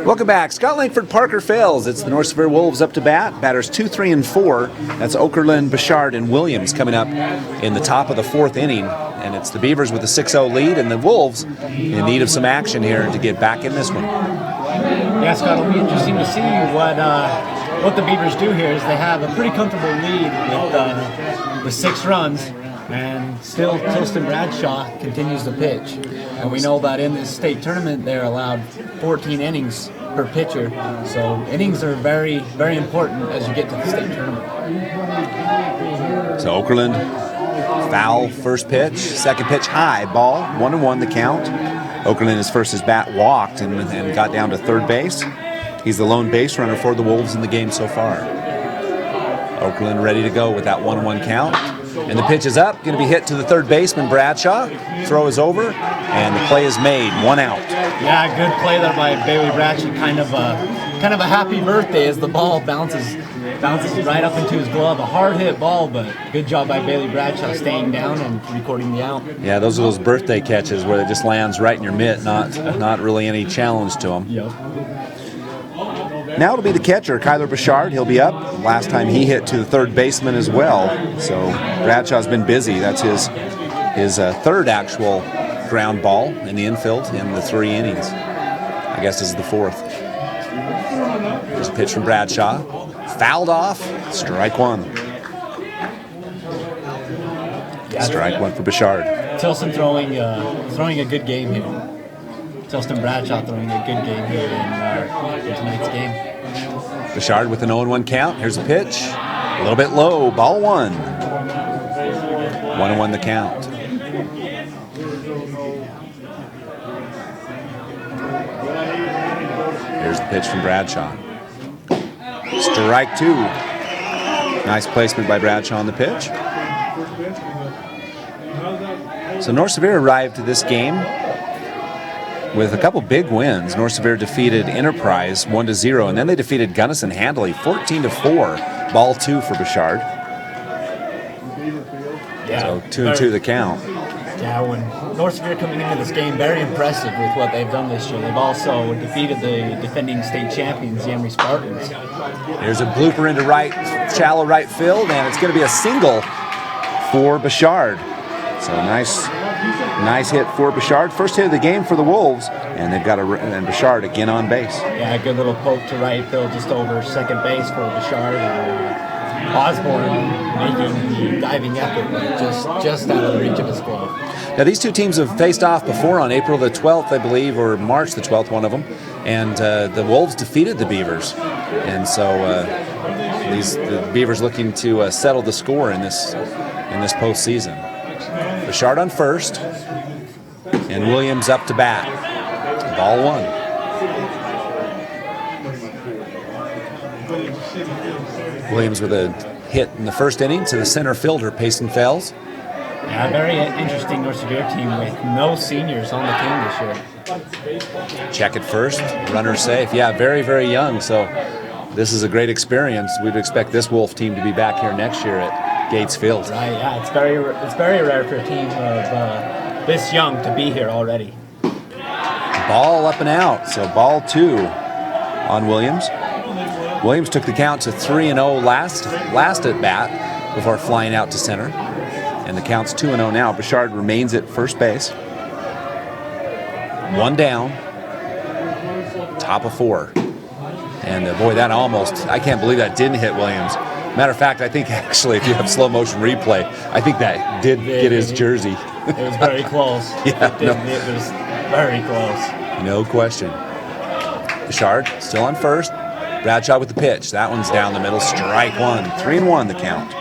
Welcome back. Scott Langford, Parker Fales. It's the North Sevier Wolves up to bat. Batters 2, 3, and 4. That's Okerlund, Bouchard, and Williams coming up in the top of the 4th inning. And it's the Beavers with a 6-0 lead, and the Wolves in need of some action here to get back in this one. Yeah, Scott, it'll be interesting to see what the Beavers do here. Is they have a pretty comfortable lead with 6 runs, and still Tilston Bradshaw continues to pitch. And we know that in this state tournament, they're allowed 14 innings per pitcher. So innings are very, very important as you get to the state tournament. So Okerlund, foul first pitch, second pitch high, ball, 1-1 the count. Okerlund is first, his bat walked and got down to third base. He's the lone base runner for the Wolves in the game so far. Okerlund ready to go with that 1-1 count. And the pitch is up, going to be hit to the third baseman, Bradshaw. Throw is over, and the play is made, 1 out. Yeah, good play there by Bailey Bradshaw. Kind of a happy birthday as the ball bounces right up into his glove. A hard hit ball, but good job by Bailey Bradshaw staying down and recording the out. Yeah, those are those birthday catches where it just lands right in your mitt, not really any challenge to him. Yep. Now it'll be the catcher, Kyler Bouchard. He'll be up. Last time he hit to the third baseman as well. So Bradshaw's been busy. That's his third actual ground ball in the infield in the 3 innings. I guess this is the 4th. There's a pitch from Bradshaw. Fouled off. Strike 1. Strike 1 for Bouchard. Tilson throwing a good game here. Tilson Bradshaw throwing a good game here in tonight's game. Bouchard with an 0-1 count. Here's a pitch. A little bit low. Ball 1. 1-1 the count. Here's the pitch from Bradshaw. Strike 2. Nice placement by Bradshaw on the pitch. So North Sevier arrived to this game with a couple big wins. North Sevier defeated Enterprise 1-0, and then they defeated Gunnison handily 14-4. Ball 2 for Bouchard. Yeah, so 2-2 the count. Yeah, when North Sevier coming into this game, very impressive with what they've done this year. They've also defeated the defending state champions, the Emory Spartans. Here's a blooper into right, shallow right field, and it's going to be a single for Bouchard. So nice hit for Bouchard. First hit of the game for the Wolves, and they've got and Bouchard again on base. Yeah, a good little poke to right field, just over second base for Bouchard. Osborne making the diving effort, but just out of the reach of his glove. Now, these two teams have faced off before on April the 12th, I believe, or March the 12th, one of them, and the Wolves defeated the Beavers. And so the Beavers looking to settle the score in this postseason. Bouchard on first, and Williams up to bat. Ball 1. Williams with a hit in the first inning to the center fielder, Payson Fells. Yeah, a very interesting North Sevier team with no seniors on the team this year. Check it first, runner safe. Yeah, very, very young, so this is a great experience. We'd expect this Wolf team to be back here next year at Gates Field. Right, yeah, it's very rare for a team of this young to be here already. Ball up and out, so ball 2 on Williams. Williams took the count to 3-0 last at bat before flying out to center. And the count's 2-0 now. Bouchard remains at first base. 1 down. Top of 4. And boy, that I can't believe that didn't hit Williams. Matter of fact, I think actually if you have slow motion replay, I think that did get his jersey. It was very close. Yeah, it was very close. No question. Bouchard still on first. Bradshaw with the pitch. That one's down the middle. Strike 1. 3-1 the count.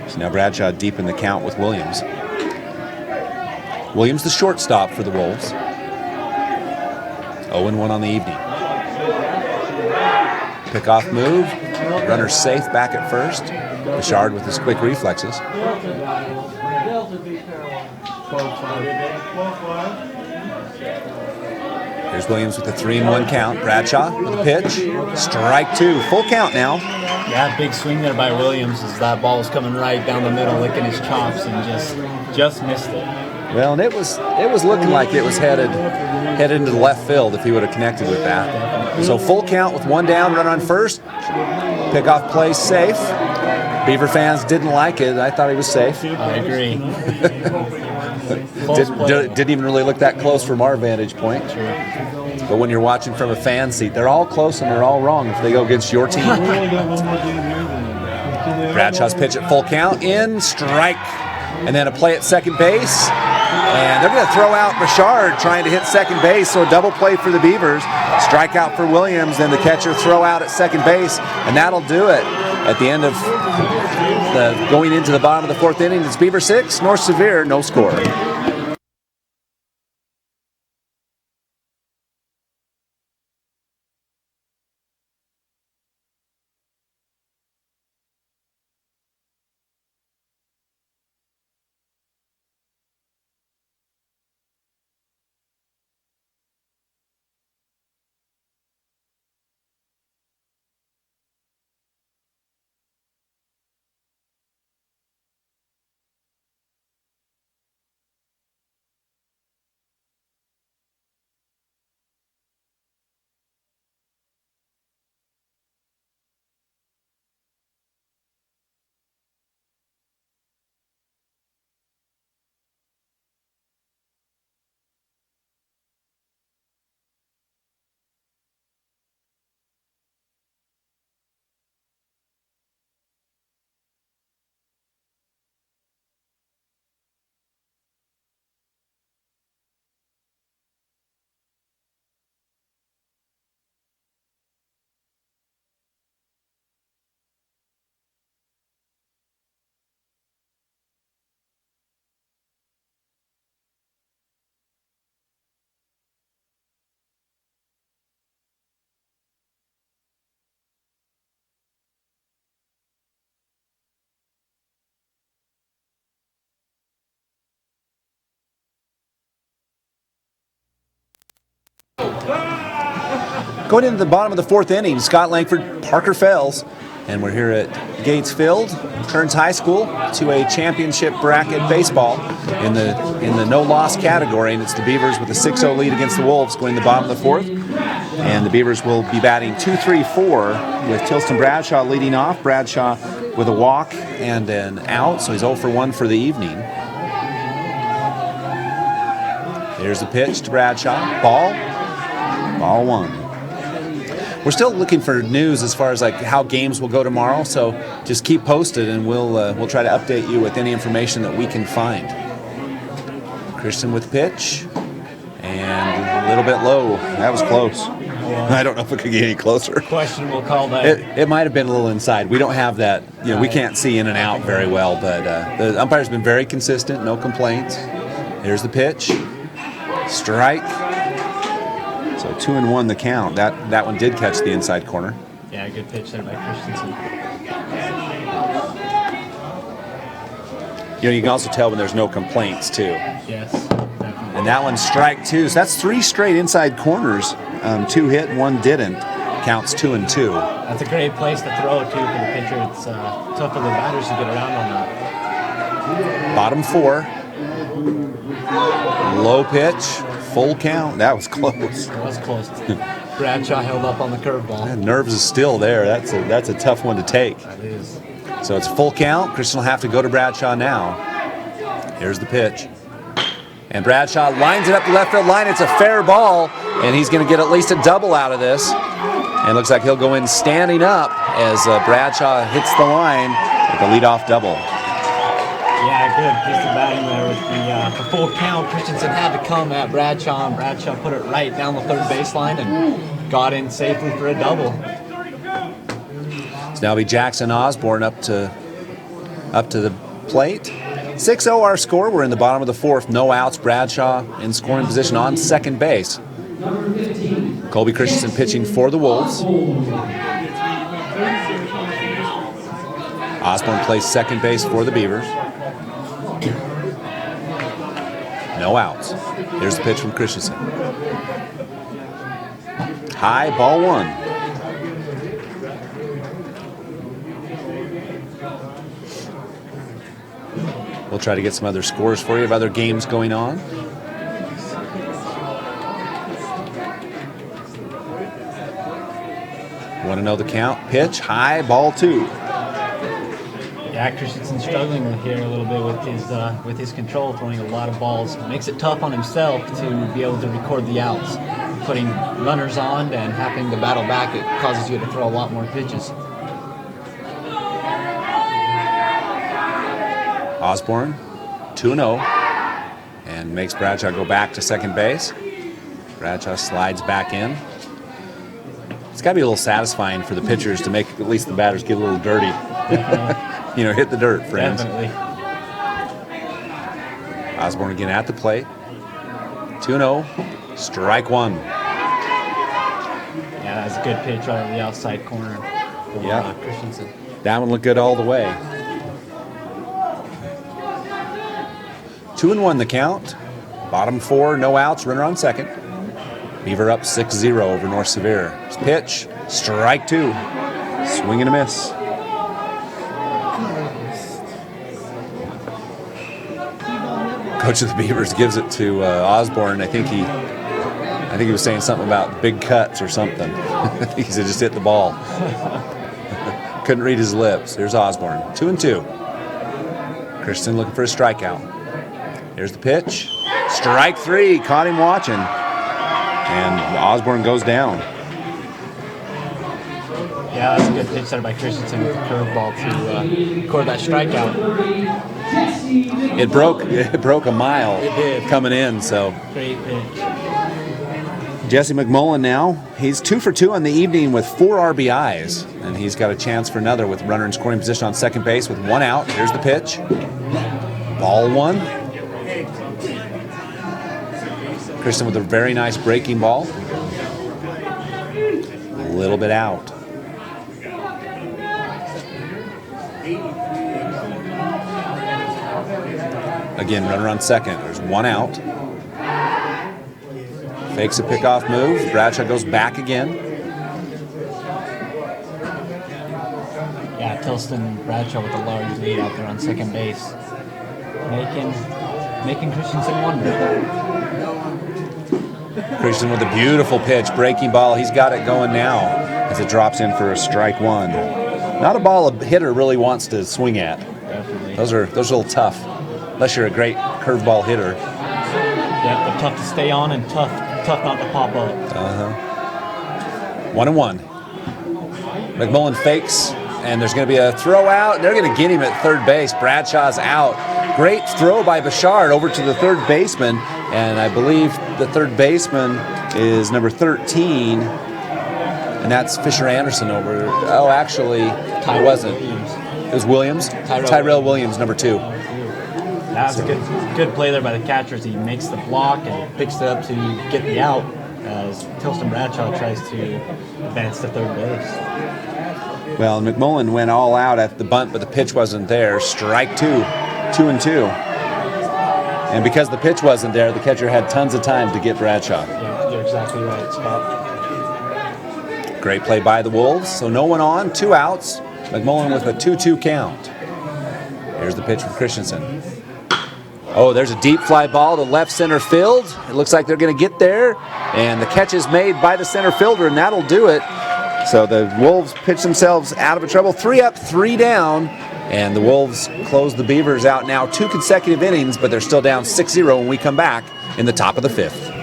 So now Bradshaw deep in the count with Williams. Williams the shortstop for the Wolves. 0-1 on the evening. Pickoff move. Runner safe back at first. Bouchard with his quick reflexes. Here's Williams with the 3-1 count. Bradshaw with a pitch. Strike 2. Full count now. Yeah, big swing there by Williams as that ball was coming right down the middle, licking his chops, and just missed it. Well, and it was looking like it was headed into the left field if he would have connected with that. So full count with 1 down, runner on first. Pickoff play safe. Beaver fans didn't like it. I thought he was safe. I agree. Didn't even really look that close from our vantage point. But when you're watching from a fan seat, they're all close and they're all wrong if they go against your team. Bradshaw's pitch at full count, in, strike. And then a play at second base. And they're going to throw out Bouchard trying to hit second base, so a double play for the Beavers. Strikeout for Williams, then the catcher throw out at second base, and that'll do it. At the end of going into the bottom of the fourth inning, it's Beaver 6, North Sevier, no score. Going into the bottom of the fourth inning, Scott Langford, Parker Fells, and we're here at Gates Field, Kearns High School, to a championship bracket baseball in the no-loss category, and it's the Beavers with a 6-0 lead against the Wolves going to the bottom of the fourth. And the Beavers will be batting 2-3-4 with Tilston Bradshaw leading off. Bradshaw with a walk and an out, so he's 0 for 1 for the evening. Here's the pitch to Bradshaw. Ball one. We're still looking for news as far as like how games will go tomorrow, so just keep posted and we'll try to update you with any information that we can find. Christian with the pitch, and a little bit low. That was close. I don't know if it could get any closer. Questionable call that. It might have been a little inside. We don't have that. We can't see in and out very well, but the umpire's been very consistent. No complaints. Here's the pitch. Strike. So 2-1 the count. That one did catch the inside corner. Yeah, good pitch there by Christensen. You can also tell when there's no complaints too. Yes, definitely. And that one's strike two. So that's 3 straight inside corners. 2 hit, 1 didn't. Counts 2-2. That's a great place to throw it too for the pitcher. It's tough for the batters to get around on that. Bottom 4. Low pitch. Full count. That was close. It was close. Bradshaw held up on the curveball. That nerves is still there. That's a tough one to take. That is. So it's full count. Christian will have to go to Bradshaw now. Here's the pitch. And Bradshaw lines it up the left field line. It's a fair ball, and he's going to get at least a double out of this. And it looks like he'll go in standing up as Bradshaw hits the line with a leadoff double. Yeah, good piece of batting there with the full count. Christensen had to come at Bradshaw, and Bradshaw put it right down the third baseline and got in safely for a double. So now it'll be Jackson Osborne up to the plate. 6-0 our score. We're in the bottom of the fourth. No outs. Bradshaw in scoring position on second base. Colby Christensen pitching for the Wolves. Osborne plays second base for the Beavers. No outs. Here's the pitch from Christensen. High, ball one. We'll try to get some other scores for you of other games going on. Want to know the count? Pitch, high, ball 2. Yeah, Christensen's struggling here a little bit with his control, throwing a lot of balls. It makes it tough on himself to be able to record the outs. Putting runners on and having to battle back, it causes you to throw a lot more pitches. Osborne, 2-0. And and makes Bradshaw go back to second base. Bradshaw slides back in. It's got to be a little satisfying for the pitchers to make at least the batters get a little dirty. Hit the dirt, friends. Definitely. Osborne again at the plate. 2-0, strike one. Yeah, that's a good pitch right on the outside corner. Yeah. Christensen. That one looked good all the way. 2-1 the count. Bottom four, no outs, runner on second. Beaver up 6-0 over North Sevier. Pitch, strike two. Swing and a miss. Coach of the Beavers gives it to Osborne. I think he was saying something about big cuts or something. He said just hit the ball. Couldn't read his lips. There's Osborne. 2-2. Christensen looking for a strikeout. Here's the pitch. Strike three. Caught him watching. And Osborne goes down. Yeah, that's a good pitch there by Christensen with the curveball to record that strikeout. It broke a mile It did. coming in. So Great pitch. Jesse McMullen now. He's 2 for 2 on the evening with 4 RBIs. And he's got a chance for another with runner in scoring position on second base with 1 out. Here's the pitch. Ball one. Christensen with a very nice breaking ball. A little bit out. Again, runner on second. There's 1 out. Fakes a pickoff move. Bradshaw goes back again. Yeah, Tilston Bradshaw with a large lead out there on second base. Making Christensen wonder. Christensen with a beautiful pitch, breaking ball. He's got it going now as it drops in for a strike one. Not a ball a hitter really wants to swing at. Definitely. Those are a little tough, unless you're a great curveball hitter. Yeah, they're tough to stay on and tough not to pop up. 1-1. McMullen fakes, and there's going to be a throw out. They're going to get him at third base. Bradshaw's out. Great throw by Bouchard over to the third baseman, and I believe the third baseman is number 13, and that's Fisher Anderson over. Oh, actually, it wasn't. It was Williams. Tyrell Williams, number 2. That's a good play there by the catcher as he makes the block and picks it up to get the out as Tilston Bradshaw tries to advance to third base. Well, McMullen went all out at the bunt, but the pitch wasn't there. Strike two. 2-2. And because the pitch wasn't there, the catcher had tons of time to get Bradshaw. Yeah, you're exactly right, Scott. Great play by the Wolves. So no one on, 2 outs. McMullen with a 2-2 count. Here's the pitch from Christensen. Oh, there's a deep fly ball to left center field. It looks like they're going to get there. And the catch is made by the center fielder, and that'll do it. So the Wolves pitch themselves out of a trouble. 3 up, 3 down. And the Wolves close the Beavers out now 2 consecutive innings, but they're still down 6-0 when we come back in the top of the 5th.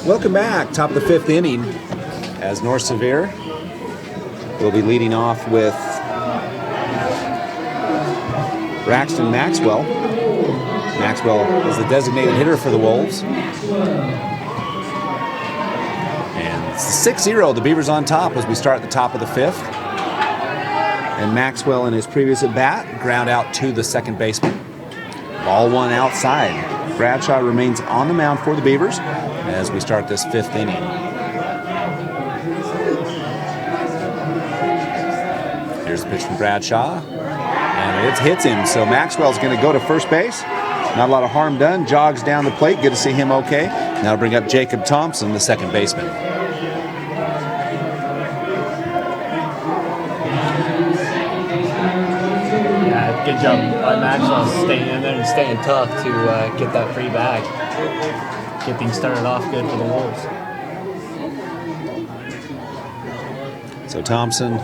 Welcome back. Top of the 5th inning as North Sevier will be leading off with Braxton Maxwell. Maxwell is the designated hitter for the Wolves. And it's 6-0. The Beavers on top as we start at the top of the 5th. And Maxwell in his previous at-bat ground out to the second baseman. Ball 1 outside. Bradshaw remains on the mound for the Beavers as we start this 5th inning. Here's the pitch from Bradshaw, and it hits him. So Maxwell's going to go to first base. Not a lot of harm done. Jogs down the plate. Good to see him okay. Now to bring up Jacob Thompson, the second baseman. Yeah, good job by Maxwell staying in there and staying tough to get that free bag. Get things started off good for the Wolves. So Thompson,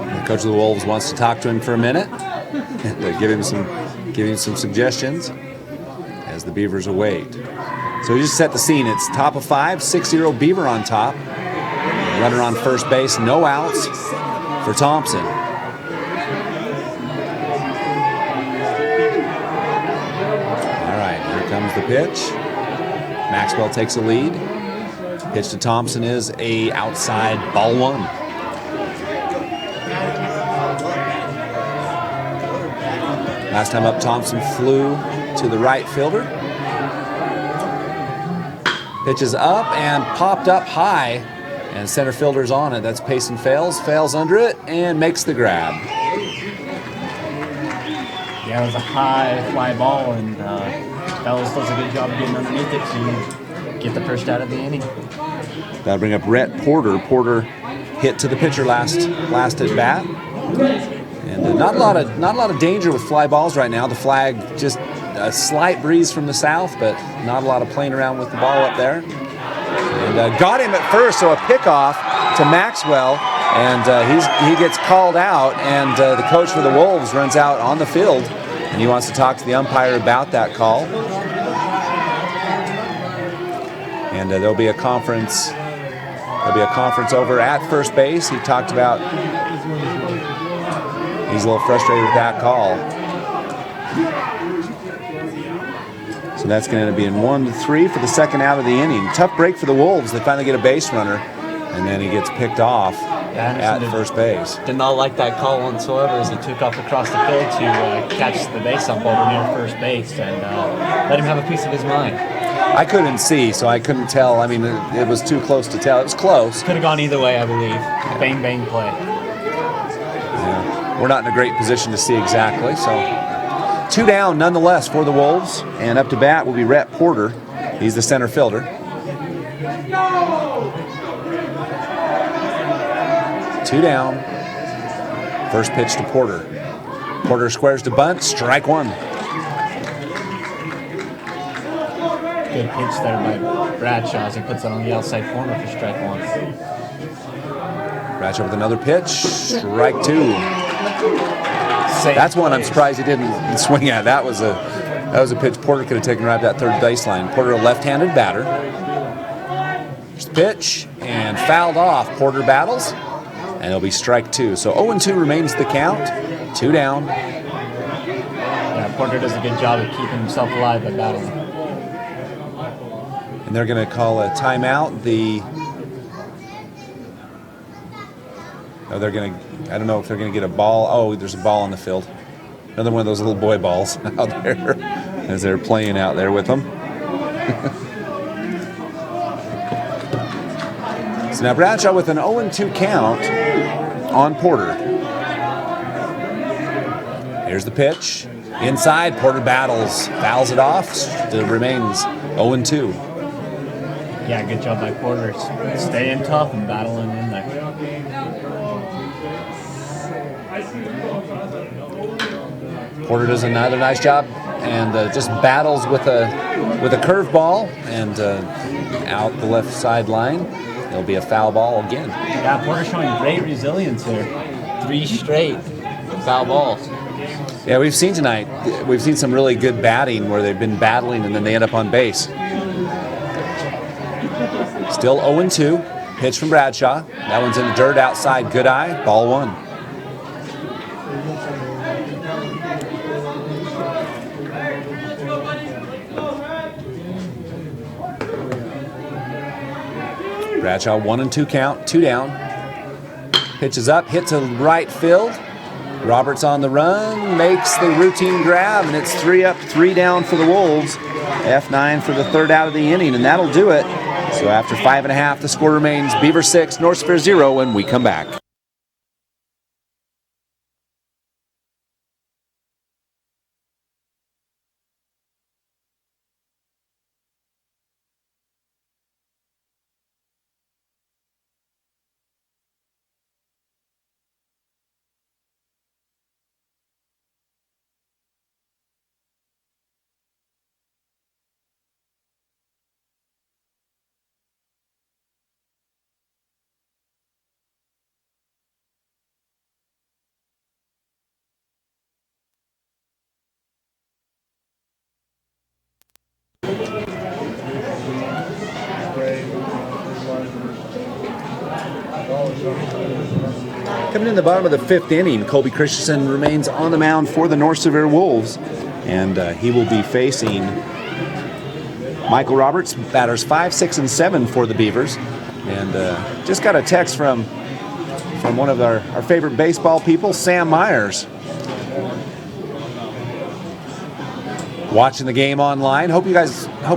the coach of the Wolves, wants to talk to him for a minute. give him some suggestions as the Beavers await. So he just set the scene. It's top of 5, 6-0 Beaver on top. Runner on first base, no outs for Thompson. All right, here comes the pitch. Maxwell takes a lead. Pitch to Thompson is a outside ball 1. Last time up, Thompson flew to the right fielder. Pitches up and popped up high, and center fielder's on it. That's Payson fails under it and makes the grab. Yeah, it was a high fly ball, and Fellows does a good job of getting underneath it to get the first out of the inning. That'll bring up Rhett Porter. Porter hit to the pitcher last at bat. And not a lot of danger with fly balls right now. The flag, just a slight breeze from the south, but not a lot of playing around with the ball up there. And got him at first, so a pickoff to Maxwell, and he gets called out, and the coach for the Wolves runs out on the field, and he wants to talk to the umpire about that call. And there'll be a conference. There'll be a conference over at first base. He talked about he's a little frustrated with that call. So that's going to be in 1-3 for the second out of the inning. Tough break for the Wolves. They finally get a base runner, and then he gets picked off at first base. Did not like that call whatsoever as he took off across the field to catch the base ump over near first base and let him have a piece of his mind. I couldn't see, so I couldn't tell. I mean, it was too close to tell. It was close. Could have gone either way, I believe. Bang, bang play. Yeah. We're not in a great position to see exactly, so 2 down nonetheless for the Wolves, and up to bat will be Rhett Porter. He's the center fielder. 2 down. First pitch to Porter. Porter squares to bunt, strike 1. Good pitch there by Bradshaw as he puts it on the outside corner for strike 1. Bradshaw with another pitch, strike 2. That's one I'm surprised he didn't swing at. That was a pitch Porter could have taken right at that third baseline. Porter, a left-handed batter. Here's the pitch, and fouled off. Porter battles, and it'll be strike 2. So 0-2 remains the count. 2 down. Yeah, Porter does a good job of keeping himself alive by battling. And they're going to call a timeout. They're going to, I don't know if they're going to get a ball. Oh, there's a ball on the field. Another one of those little boy balls out there as they're playing out there with them. So now Bradshaw with an 0-2 count on Porter. Here's the pitch. Inside, Porter battles, fouls it off, still remains 0-2. Yeah, good job by Porter. Staying tough and battling in there. Porter does another nice job and just battles with a curveball and out the left sideline. It'll be a foul ball again. Yeah, Porter showing great resilience here. 3 straight foul balls. Yeah, we've seen tonight. We've seen some really good batting where they've been battling and then they end up on base. Still 0-2. Pitch from Bradshaw. That one's in the dirt outside. Good eye. Ball 1. Bradshaw 1-2 count. 2 down. Pitches up. Hit to right field. Roberts on the run. Makes the routine grab, and it's 3 up, 3 down for the Wolves. F9 for the 3rd out of the inning, and that'll do it. So after 5.5, the score remains Beaver 6, North Sevier 0 when we come back. Coming in the bottom of the 5th inning, Colby Christensen remains on the mound for the North Sevier Wolves, and he will be facing Michael Roberts, batters 5, 6, and 7 for the Beavers. And just got a text from one of our favorite baseball people, Sam Myers. Watching the game online. Hope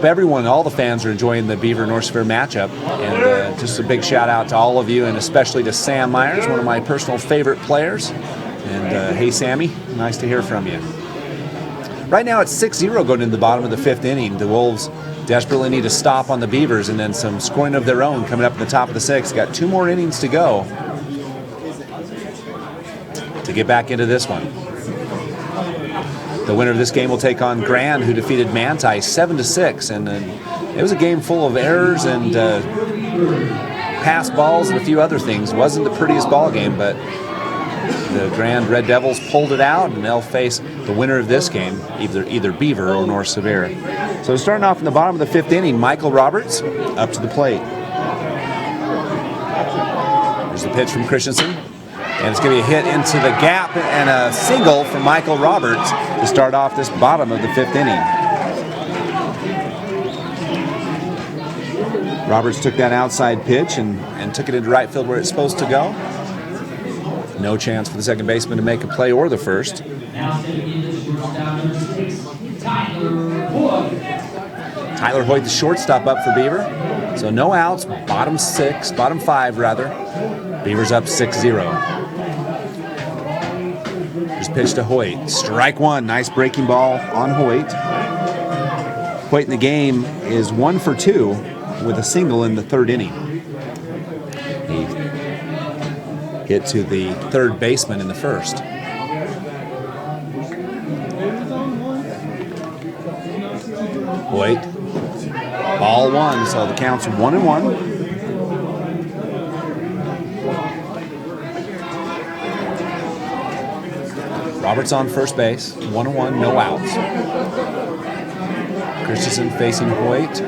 everyone, all the fans are enjoying the Beaver North Sevier matchup. And just a big shout out to all of you, and especially to Sam Myers, one of my personal favorite players. And hey, Sammy, nice to hear from you. Right now it's 6-0 going into the bottom of the 5th inning. The Wolves desperately need a stop on the Beavers, and then some scoring of their own coming up in the top of the 6th. Got 2 more innings to go to get back into this one. The winner of this game will take on Grand, who defeated Manti 7-6, and it was a game full of errors and pass balls and a few other things. Wasn't the prettiest ball game, but the Grand Red Devils pulled it out, and they'll face the winner of this game, either Beaver or North Sevier. So starting off in the bottom of the 5th inning, Michael Roberts up to the plate. There's the pitch from Christensen. And it's going to be a hit into the gap and a single from Michael Roberts to start off this bottom of the 5th inning. Roberts took that outside pitch and took it into right field where it's supposed to go. No chance for the second baseman to make a play or the first. Tyler Hoyt, the shortstop, up for Beaver. So no outs, bottom 5 rather. Beavers up 6-0. Pitch to Hoyt. Strike 1. Nice breaking ball on Hoyt. Hoyt in the game is 1 for 2 with a single in the 3rd inning. He hit to the 3rd baseman in the 1st. Hoyt. Ball 1, so the count's 1-1. Roberts on first base, 1-1, no outs. Christensen facing Hoyt.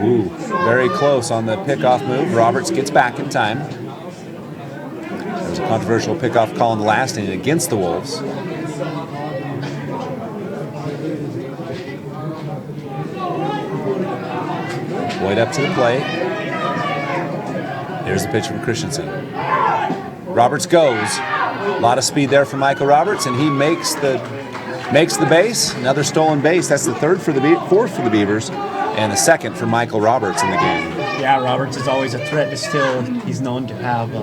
Ooh, very close on the pickoff move. Roberts gets back in time. There was a controversial pickoff call in the last inning against the Wolves. Hoyt up to the plate. Here's the pitch from Christensen. Roberts goes. A lot of speed there from Michael Roberts, and he makes the base. Another stolen base. That's the 4th for the Beavers, and the 2nd for Michael Roberts in the game. Yeah, Roberts is always a threat to steal. He's known to have a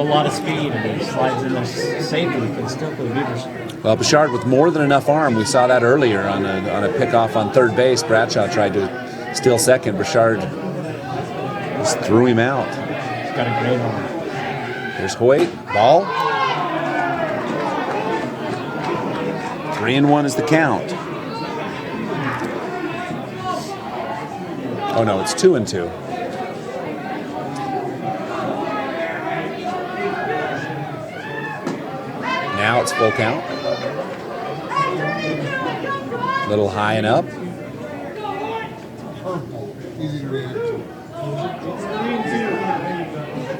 lot of speed, and he slides in there safely, but still for the Beavers. Well, Bouchard with more than enough arm. We saw that earlier on a pickoff on 3rd base. Bradshaw tried to steal 2nd. Bouchard just threw him out. He's got a great arm. Here's Hoyt. Ball. 3-1 is the count. Oh no, it's 2-2. Now it's full count. Little high and up. Easy to read.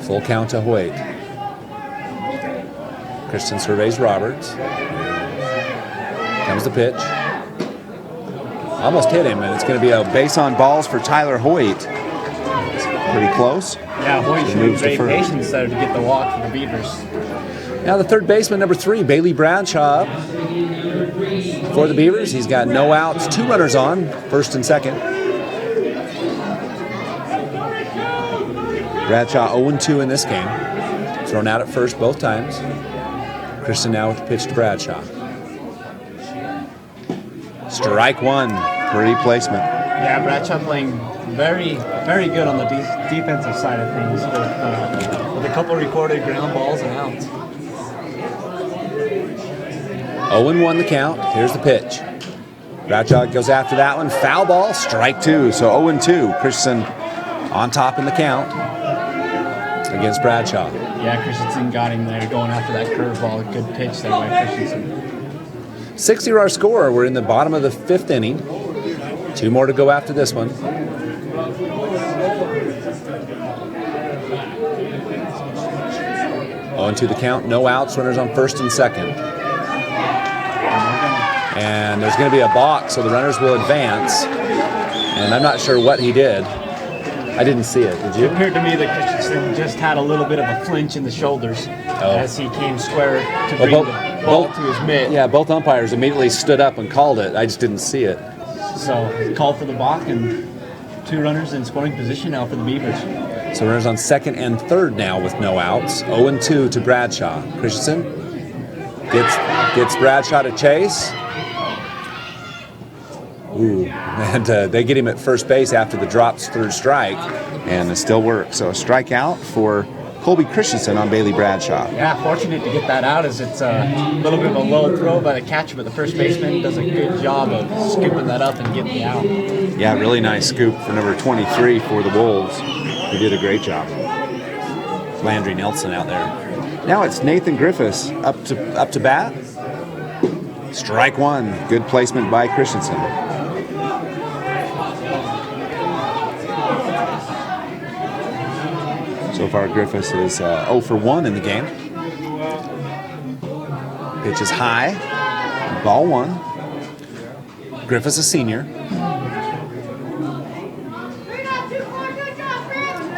Full count to Hoyt. Christensen surveys Roberts. Comes the pitch. Almost hit him, and it's going to be a base on balls for Tyler Hoyt. Pretty close. Yeah, Hoyt should be very patient there to get the walk for the Beavers. Now the third baseman, number 3, Bailey Bradshaw, up for the Beavers. He's got no outs, 2 runners on, first and second. Bradshaw 0-2 in this game. Thrown out at first both times. Christensen now with the pitch to Bradshaw. Strike 1, pretty placement. Yeah, Bradshaw playing very, very good on the defensive side of things with a couple recorded ground balls and outs. 0-1 the count. Here's the pitch. Bradshaw goes after that one. Foul ball, strike 2. So 0-2. Christensen on top in the count against Bradshaw. Yeah, Christensen got him there going after that curveball. Good pitch there by Christensen. 6-0 our score. We're in the bottom of the 5th inning. 2 more to go after this one. To the count, no outs, runners on first and second. And there's going to be a balk, so the runners will advance. And I'm not sure what he did. I didn't see it. Did you? It appeared to me that Christensen just had a little bit of a flinch in the shoulders as he came square to bring the ball to his mitt. Yeah, both umpires immediately stood up and called it. I just didn't see it. So he called for the balk, and 2 runners in scoring position now for the Beavers. So runners on second and third now with no outs. 0-2 to Bradshaw. Christensen gets Bradshaw to chase. Ooh, and they get him at first base after the drop's third strike, and it still works. So a strikeout for Colby Christensen on Bailey Bradshaw. Yeah, fortunate to get that out as it's a little bit of a low throw by the catcher, but the first baseman does a good job of scooping that up and getting the out. Yeah, really nice scoop for number 23 for the Wolves. He did a great job. Landry Nelson out there. Now it's Nathan Griffiths up to bat. Strike 1. Good placement by Christensen. So far, Griffiths is 0 for 1 in the game. Pitch is high. Ball 1. Griffiths a senior.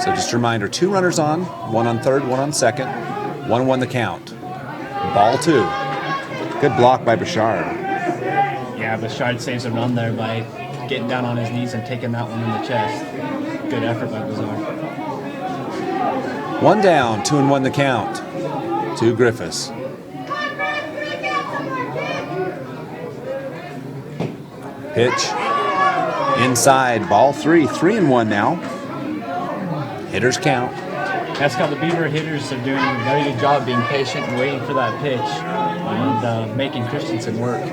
So just a reminder, 2 runners on, 1 on third, 1 on second, 1-1 the count. Ball 2. Good block by Bouchard. Yeah, Bouchard saves a run there by getting down on his knees and taking that one in the chest. Good effort by Bouchard. 1 down, 2-1 the count to Griffiths. Pitch inside, ball 3, 3-1 now. Hitters count. That's how the Beaver hitters are doing a very good job being patient and waiting for that pitch and making Christensen work.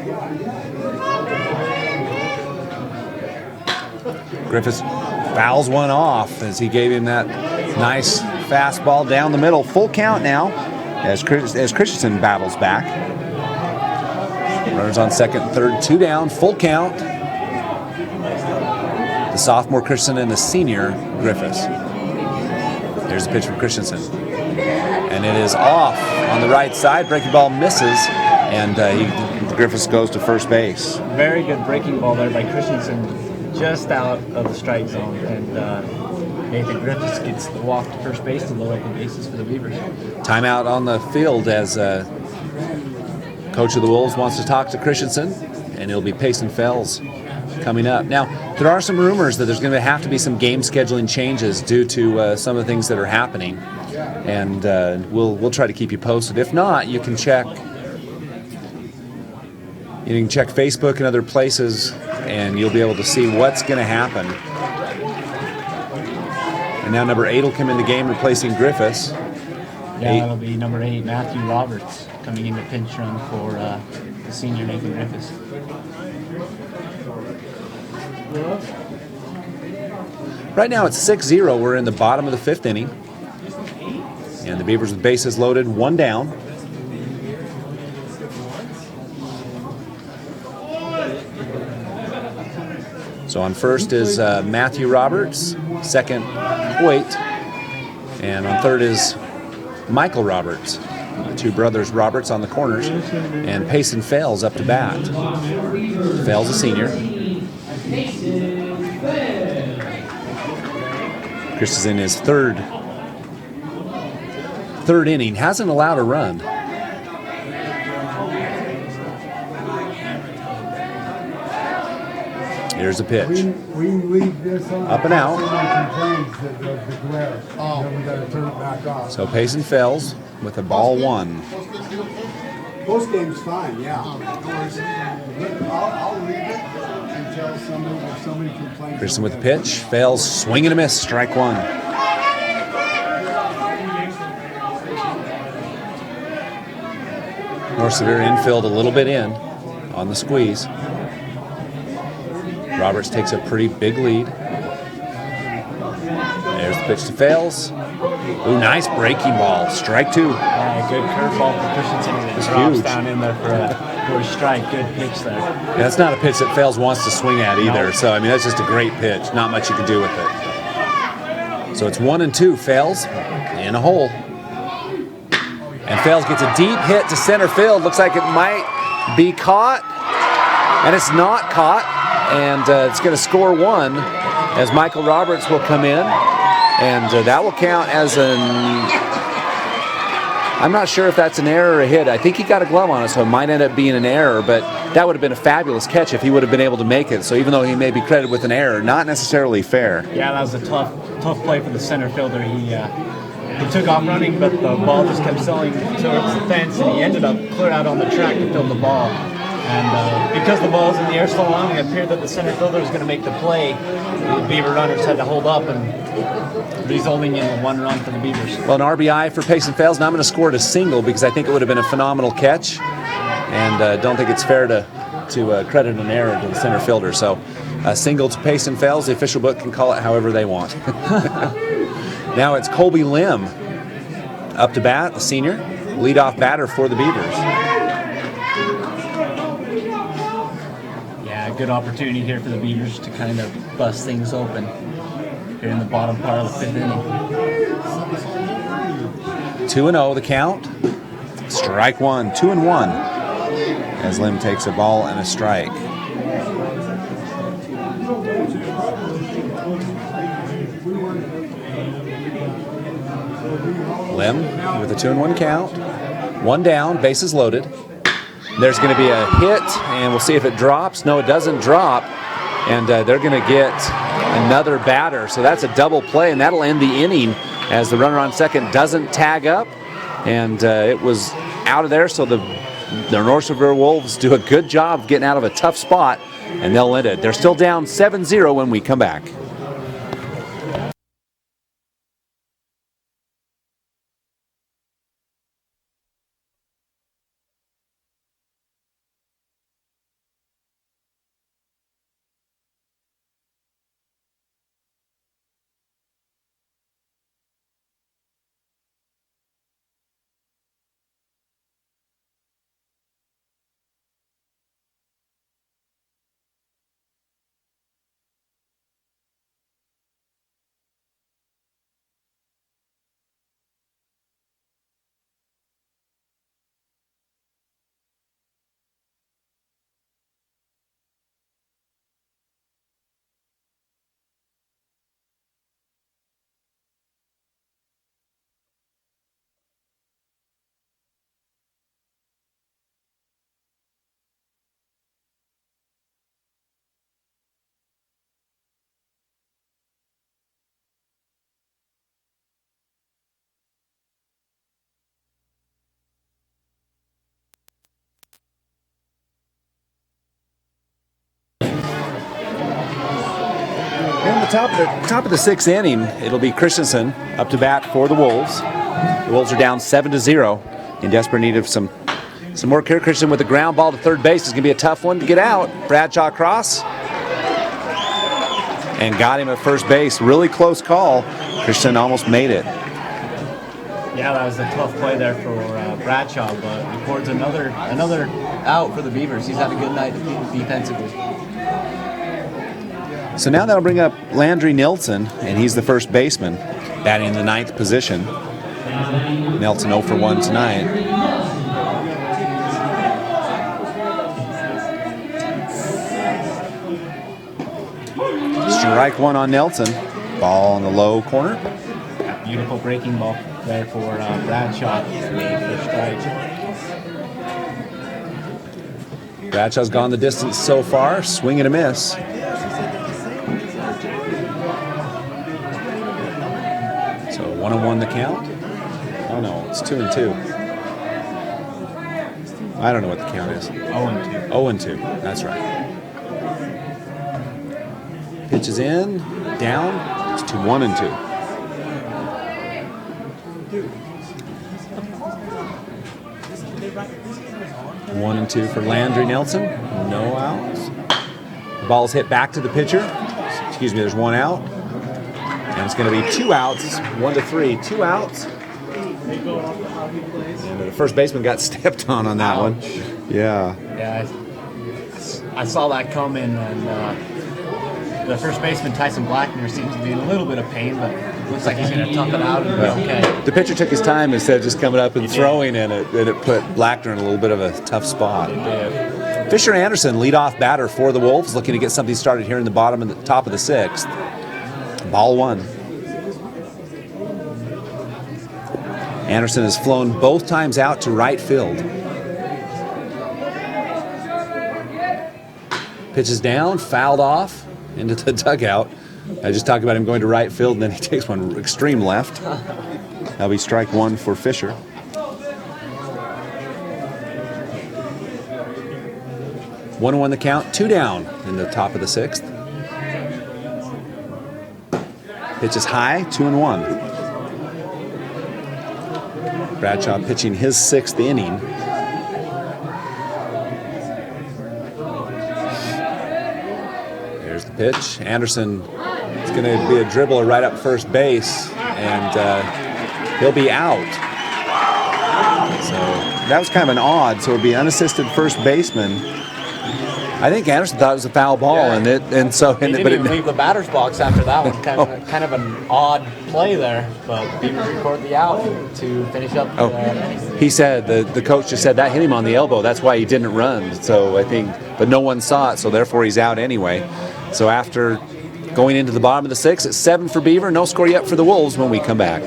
Griffiths fouls one off as he gave him that nice fastball down the middle. Full count now as Christensen battles back. Runners on second and third, 2 down, full count. The sophomore Christensen and the senior Griffiths. There's a pitch from Christensen. And it is off on the right side. Breaking ball misses, and Griffiths goes to first base. Very good breaking ball there by Christensen, just out of the strike zone. And Nathan Griffiths gets the walk to first base to load up the bases for the Beavers. Timeout on the field as coach of the Wolves wants to talk to Christensen, and it'll be Payson Fells coming up. Now, there are some rumors that there's going to have to be some game scheduling changes due to some of the things that are happening, and we'll try to keep you posted. If not, you can check Facebook and other places, and you'll be able to see what's going to happen. And now number 8 will come in the game, replacing Griffiths. Yeah, that'll be number 8, Matthew Roberts, coming in to pinch run for the senior Nathan Griffiths. Right now it's 6-0. We're in the bottom of the 5th inning. And the Beavers with bases loaded, 1 down. So on first is Matthew Roberts, second Hoyt, and on third is Michael Roberts. Two brothers Roberts on the corners, and Payson Fales up to bat. Fales a senior. Chris is in his third inning. Hasn't allowed a run. Here's a pitch. We leave this on. Up and out. Someone complains that the glare. Then we gotta turn it back off. So Payson Fales with a ball one. Post game's fine, yeah. I'll leave it until somebody complains. Christian with the pitch. Fales swing and a miss. Strike one. North Sevier infield a little bit in on the squeeze. Roberts takes a pretty big lead. There's the pitch to Fales. Ooh, nice breaking ball. Strike two. Good curveball for Christensen. It drops huge. down in there for a strike. Good pitch there. Yeah, that's not a pitch that Fales wants to swing at either. No. So, I mean, that's just a great pitch. Not much you can do with it. So it's 1-2. Fales in a hole. And Fales gets a deep hit to center field. Looks like it might be caught. And it's not caught. And it's going to score one as Michael Roberts will come in. And that will count as an... I'm not sure if that's an error or a hit. I think he got a glove on it, so it might end up being an error. But that would have been a fabulous catch if he would have been able to make it. So even though he may be credited with an error, not necessarily fair. Yeah, that was a tough play for the center fielder. He took off running, but the ball just kept sailing towards the fence, and he ended up clear out on the track to field the ball. And because the ball's in the air so long, it appeared that the center fielder was going to make the play. The Beaver runners had to hold up, and resulting in a one run for the Beavers. Well, an RBI for Payson Fales. Now I'm going to score it a single because I think it would have been a phenomenal catch. And don't think it's fair to credit an error to the center fielder. So a single to Payson Fales. The official book can call it however they want. Now it's Colby Lim up to bat, the senior, leadoff batter for the Beavers. Yeah, good opportunity here for the Beavers to kind of bust things open here in the bottom part of the fifth inning. 2-0 the count. Strike one, 2-1. As Lim takes a ball and a strike. Lim with a 2-1 count. One down, bases loaded. There's going to be a hit, and we'll see if it drops. No, it doesn't drop, and they're going to get another batter. So that's a double play, and that'll end the inning as the runner on second doesn't tag up, and it was out of there. So the North Sevier Wolves do a good job of getting out of a tough spot, and they'll end it. They're still down 7-0 when we come back. In the top of the sixth inning, it'll be Christensen up to bat for the Wolves. The Wolves are down 7-0, in desperate need of some more care. Christensen with a ground ball to third base. It's going to be a tough one to get out. Bradshaw cross. And got him at first base. Really close call. Christensen almost made it. Yeah, that was a tough play there for Bradshaw, but records another out for the Beavers. He's had a good night defensively. So now that'll bring up Landry Nilsson, and he's the first baseman, batting in the 9th position. Nelson 0 for 1 tonight. Strike one on Nelson. Ball in the low corner. Beautiful breaking ball there for Bradshaw. For strike. Bradshaw's gone the distance so far. Swing and a miss. So 1-1 the count. Oh no, it's 2-2. I don't know what the count is. 0-2. 0-2. That's right. Pitch is in, down. It's 1-2. One and two for Landry Nelson. No outs. The ball's hit back to the pitcher. Excuse me, there's one out. And it's going to be 2 outs. 1-3. 2 outs. And the first baseman got stepped on that one. Yeah. Yeah, I saw that coming, and the first baseman, Tyson Blackner, seems to be in a little bit of pain, but looks like he's going to tough it out and be okay. The pitcher took his time instead of just coming up and throwing in it, and it put Blackner in a little bit of a tough spot. Fisher Anderson, leadoff batter for the Wolves, looking to get something started here in the bottom and the top of the 6th. Ball 1. Anderson has flown both times out to right field. Pitches down, fouled off into the dugout. I just talked about him going to right field, and then he takes one extreme left. That'll be strike 1 for Fisher. One on the count, 2 down in the top of the 6th. Pitch is high, 2-1. Bradshaw pitching his 6th inning. There's the pitch. Anderson is going to be a dribbler right up first base, and he'll be out. So that was kind of an odd. So it would be unassisted first baseman. I think Anderson thought it was a foul ball, Yeah. he didn't even leave the batter's box after that one. Kind of an odd play there, but Beaver recorded the out to finish up. He said the coach just said that hit him on the elbow. That's why he didn't run. So I think, but no one saw it, so therefore he's out anyway. So after going into the bottom of the 6th, it's 7 for Beaver. No score yet for the Wolves when we come back.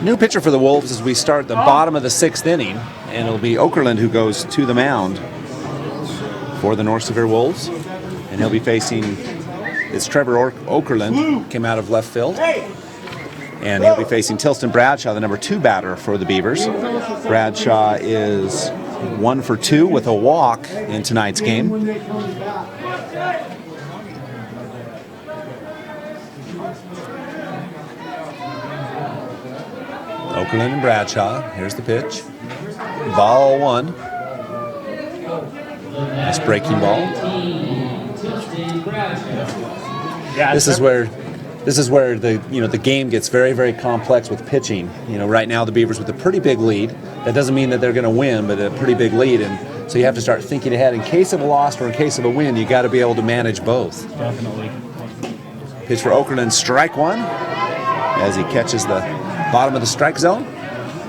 New pitcher for the Wolves as we start the bottom of the 6th inning, and it'll be Okerlund who goes to the mound for the North Sevier Wolves, and he'll be facing, it's Trevor Okerlund, came out of left field, and he'll be facing Tilston Bradshaw, the number 2 batter for the Beavers. Bradshaw is 1 for 2 with a walk in tonight's game. Okerlund and Bradshaw. Here's the pitch. Ball 1. Nice breaking ball. Yeah, This is where the game gets very, very complex with pitching. Right now the Beavers with a pretty big lead. That doesn't mean that they're going to win, but a pretty big lead, and so you have to start thinking ahead. In case of a loss or in case of a win, you got to be able to manage both. Definitely. Pitch for Okerlund, strike 1, as he catches the bottom of the strike zone.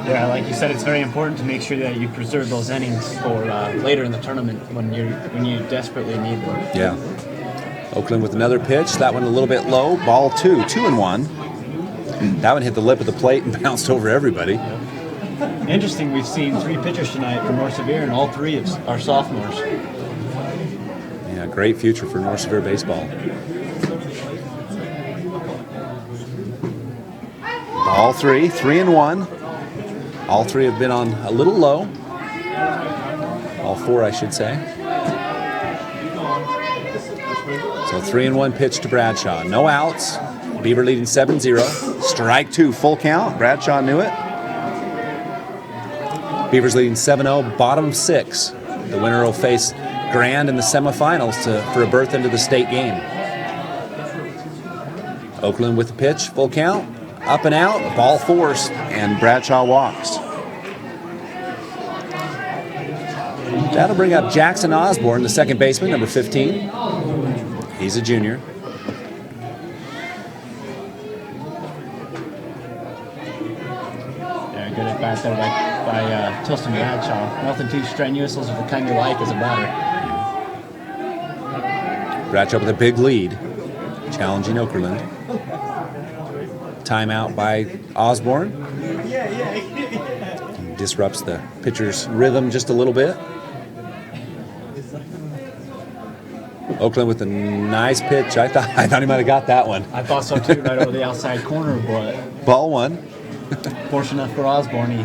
Yeah, like you said, it's very important to make sure that you preserve those innings for later in the tournament when you desperately need them. Yeah. Okerlund with another pitch. That one a little bit low. Ball 2, 2-1. That one hit the lip of the plate and bounced over everybody. Interesting, we've seen 3 pitchers tonight from North Sevier, and all 3 are sophomores. Yeah, great future for North Sevier baseball. Ball 3, 3-1. All 3 have been on a little low. All 4, I should say. So 3-1 pitch to Bradshaw. No outs. Beaver leading 7-0. Strike 2, full count. Bradshaw knew it. Beavers leading 7-0, bottom of 6. The winner will face Grand in the semifinals for a berth into the state game. Okerlund with the pitch, full count. Up and out, ball 4, and Bradshaw walks. That'll bring up Jackson Osborne, the second baseman, number 15. He's a junior. Yeah, good at bat there by Tilston Bradshaw. Nothing too strenuous. Those are the kind you like as a batter. Bradshaw with a big lead, challenging Okerlund. Timeout by Osborne. Disrupts the pitcher's rhythm just a little bit. Okerlund with a nice pitch. I thought he might have got that one. I thought so too, right over the outside corner, but Ball 1. fortunate for Osborne, he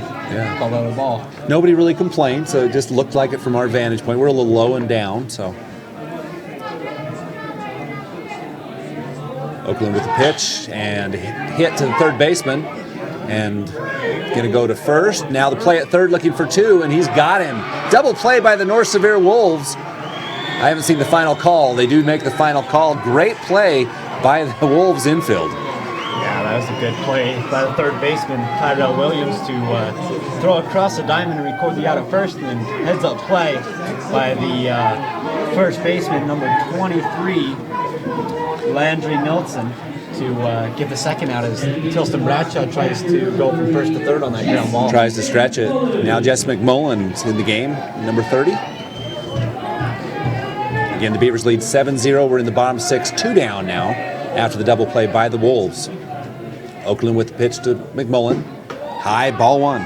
called out a ball. Nobody really complained, so it just looked like it from our vantage point. We're a little low and down, so. Okerlund with the pitch and hit to the third baseman, and going to go to first. Now the play at third, looking for 2, and he's got him. Double play by the North Sevier Wolves. I haven't seen the final call. They do make the final call. Great play by the Wolves infield. Yeah, that was a good play by the third baseman, Tyrell Williams, to throw across the diamond and record the out at first, and then heads-up play by the first baseman, number 23, Landry Milton, to get the second out as Tilston Bradshaw tries to go from first to third on that ground ball. Tries to stretch it. Now Jesse McMullen's in the game, number 30. Again, the Beavers lead 7-0. We're in the bottom 6, 2 down now after the double play by the Wolves. Okerlund with the pitch to McMullen. High, ball 1.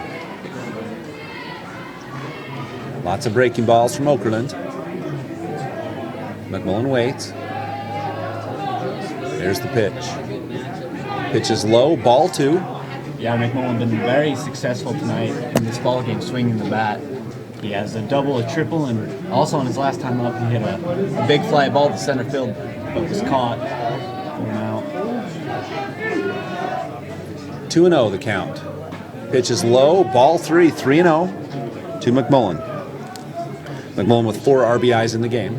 Lots of breaking balls from Okerlund. McMullen waits. There's the pitch. Pitch is low, ball 2. Yeah, McMullen been very successful tonight in this ball game, swinging the bat. He has a double, a triple, and also on his last time up, he hit a big fly ball to center field, but was caught. Going out. 2-0 the count. Pitch is low, ball 3, 3-0 to McMullen. McMullen with 4 RBIs in the game.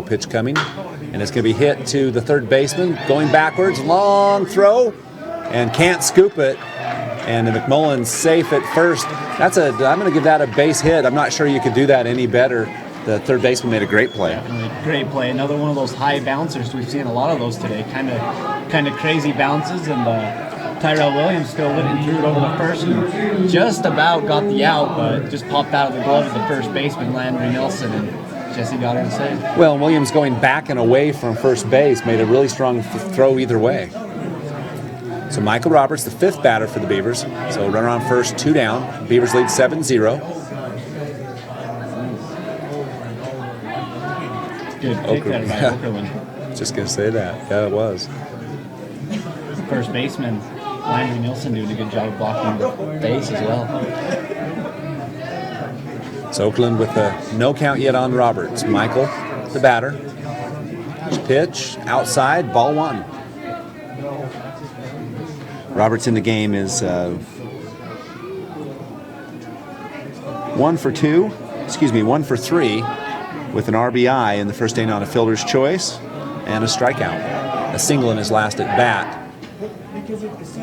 Pitch coming, and it's going to be hit to the third baseman, going backwards, long throw, and can't scoop it. And McMullen's safe at first. I'm going to give that a base hit. I'm not sure you could do that any better. The third baseman made a great play. Definitely great play. Another one of those high bouncers. We've seen a lot of those today. Kind of crazy bounces, and Tyrell Williams still went and threw it over the first and just about got the out, but just popped out of the glove of the first baseman, Landry Nelson, and Jesse got her to save. Well, Williams going back and away from first base made a really strong throw either way. So Michael Roberts, the 5th batter for the Beavers. So runner on first, 2 down. Beavers lead 7-0. Good pick there by Okerlund. Just going to say that. Yeah, it was. First baseman, Landry Nielsen, doing a good job of blocking the base as well. So Okerlund with a no count yet on Roberts. Michael, the batter. Pitch, outside, ball 1. Roberts in the game is 1 for 3 with an RBI in the first inning on a fielder's choice and a strikeout. A single in his last at bat.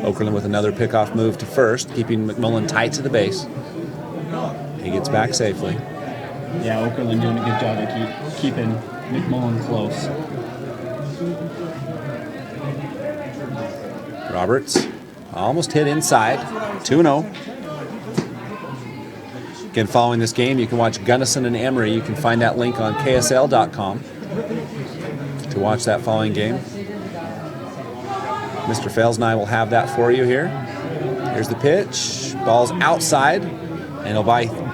Okerlund with another pickoff move to first, keeping McMullen tight to the base. He gets back safely. Yeah, Okerlund doing a good job of keeping McMullen close. Roberts almost hit inside, 2-0. Again, following this game, you can watch Gunnison and Emery. You can find that link on KSL.com to watch that following game. Mr. Fales and I will have that for you here. Here's the pitch. Ball's outside, and it'll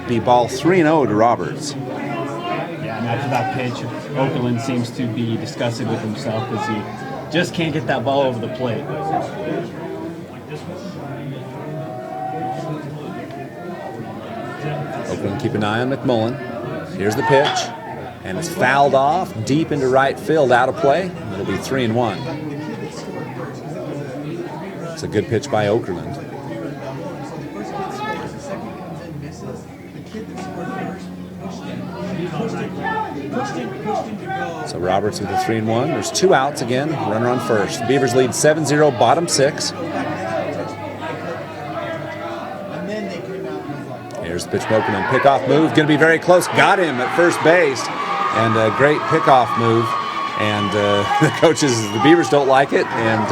be ball 3-0 to Roberts. Yeah, and after that pitch, Okerlund seems to be disgusted with himself because he just can't get that ball over the plate. Okerlund keep an eye on McMullen. Here's the pitch, and it's fouled off deep into right field, out of play. It'll be 3-1. It's a good pitch by Okerlund. So Roberts with a 3-1. There's 2 outs again. Runner on first. Beavers lead 7-0, bottom 6. Here's the pitch from Okerlund. Pickoff move. Going to be very close. Got him at first base. And a great pickoff move. And the coaches, the Beavers don't like it. And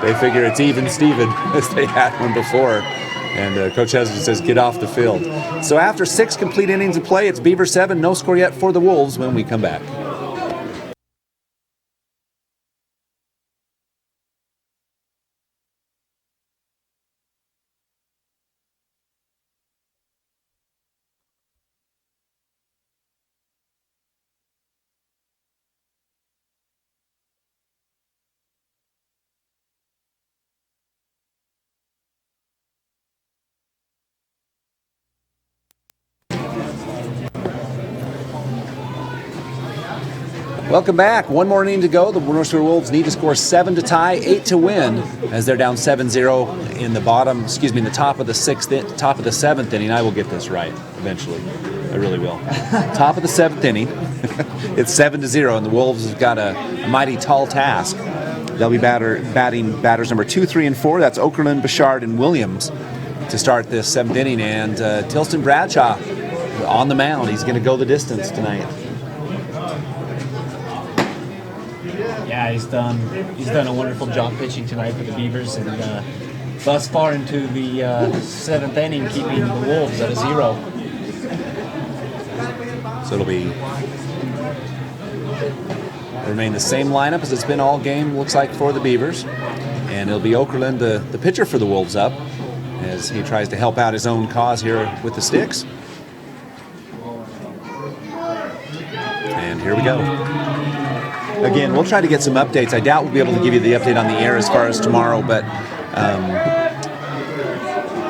they figure it's even Steven as they had one before. And Coach Hesler says, get off the field. So after 6 complete innings of play, it's Beaver 7. No score yet for the Wolves when we come back. Welcome back. One more inning to go. The North Shore Wolves need to score 7 to tie, 8 to win, as they're down 7-0 in the in the top of the 7th inning. I will get this right eventually. I really will. Top of the 7th inning. It's 7-0, and the Wolves have got a mighty tall task. They'll be batting batters number 2, 3, and 4. That's Okerlund, Bouchard, and Williams to start this 7th inning. And Tilston Bradshaw on the mound. He's going to go the distance tonight. Yeah, he's done a wonderful job pitching tonight for the Beavers, and thus far into the 7th inning, keeping the Wolves at a 0. So it'll remain the same lineup as it's been all game, looks like, for the Beavers. And it'll be Okerlund, the pitcher for the Wolves, up as he tries to help out his own cause here with the sticks. And here we go. Again, we'll try to get some updates. I doubt we'll be able to give you the update on the air as far as tomorrow, but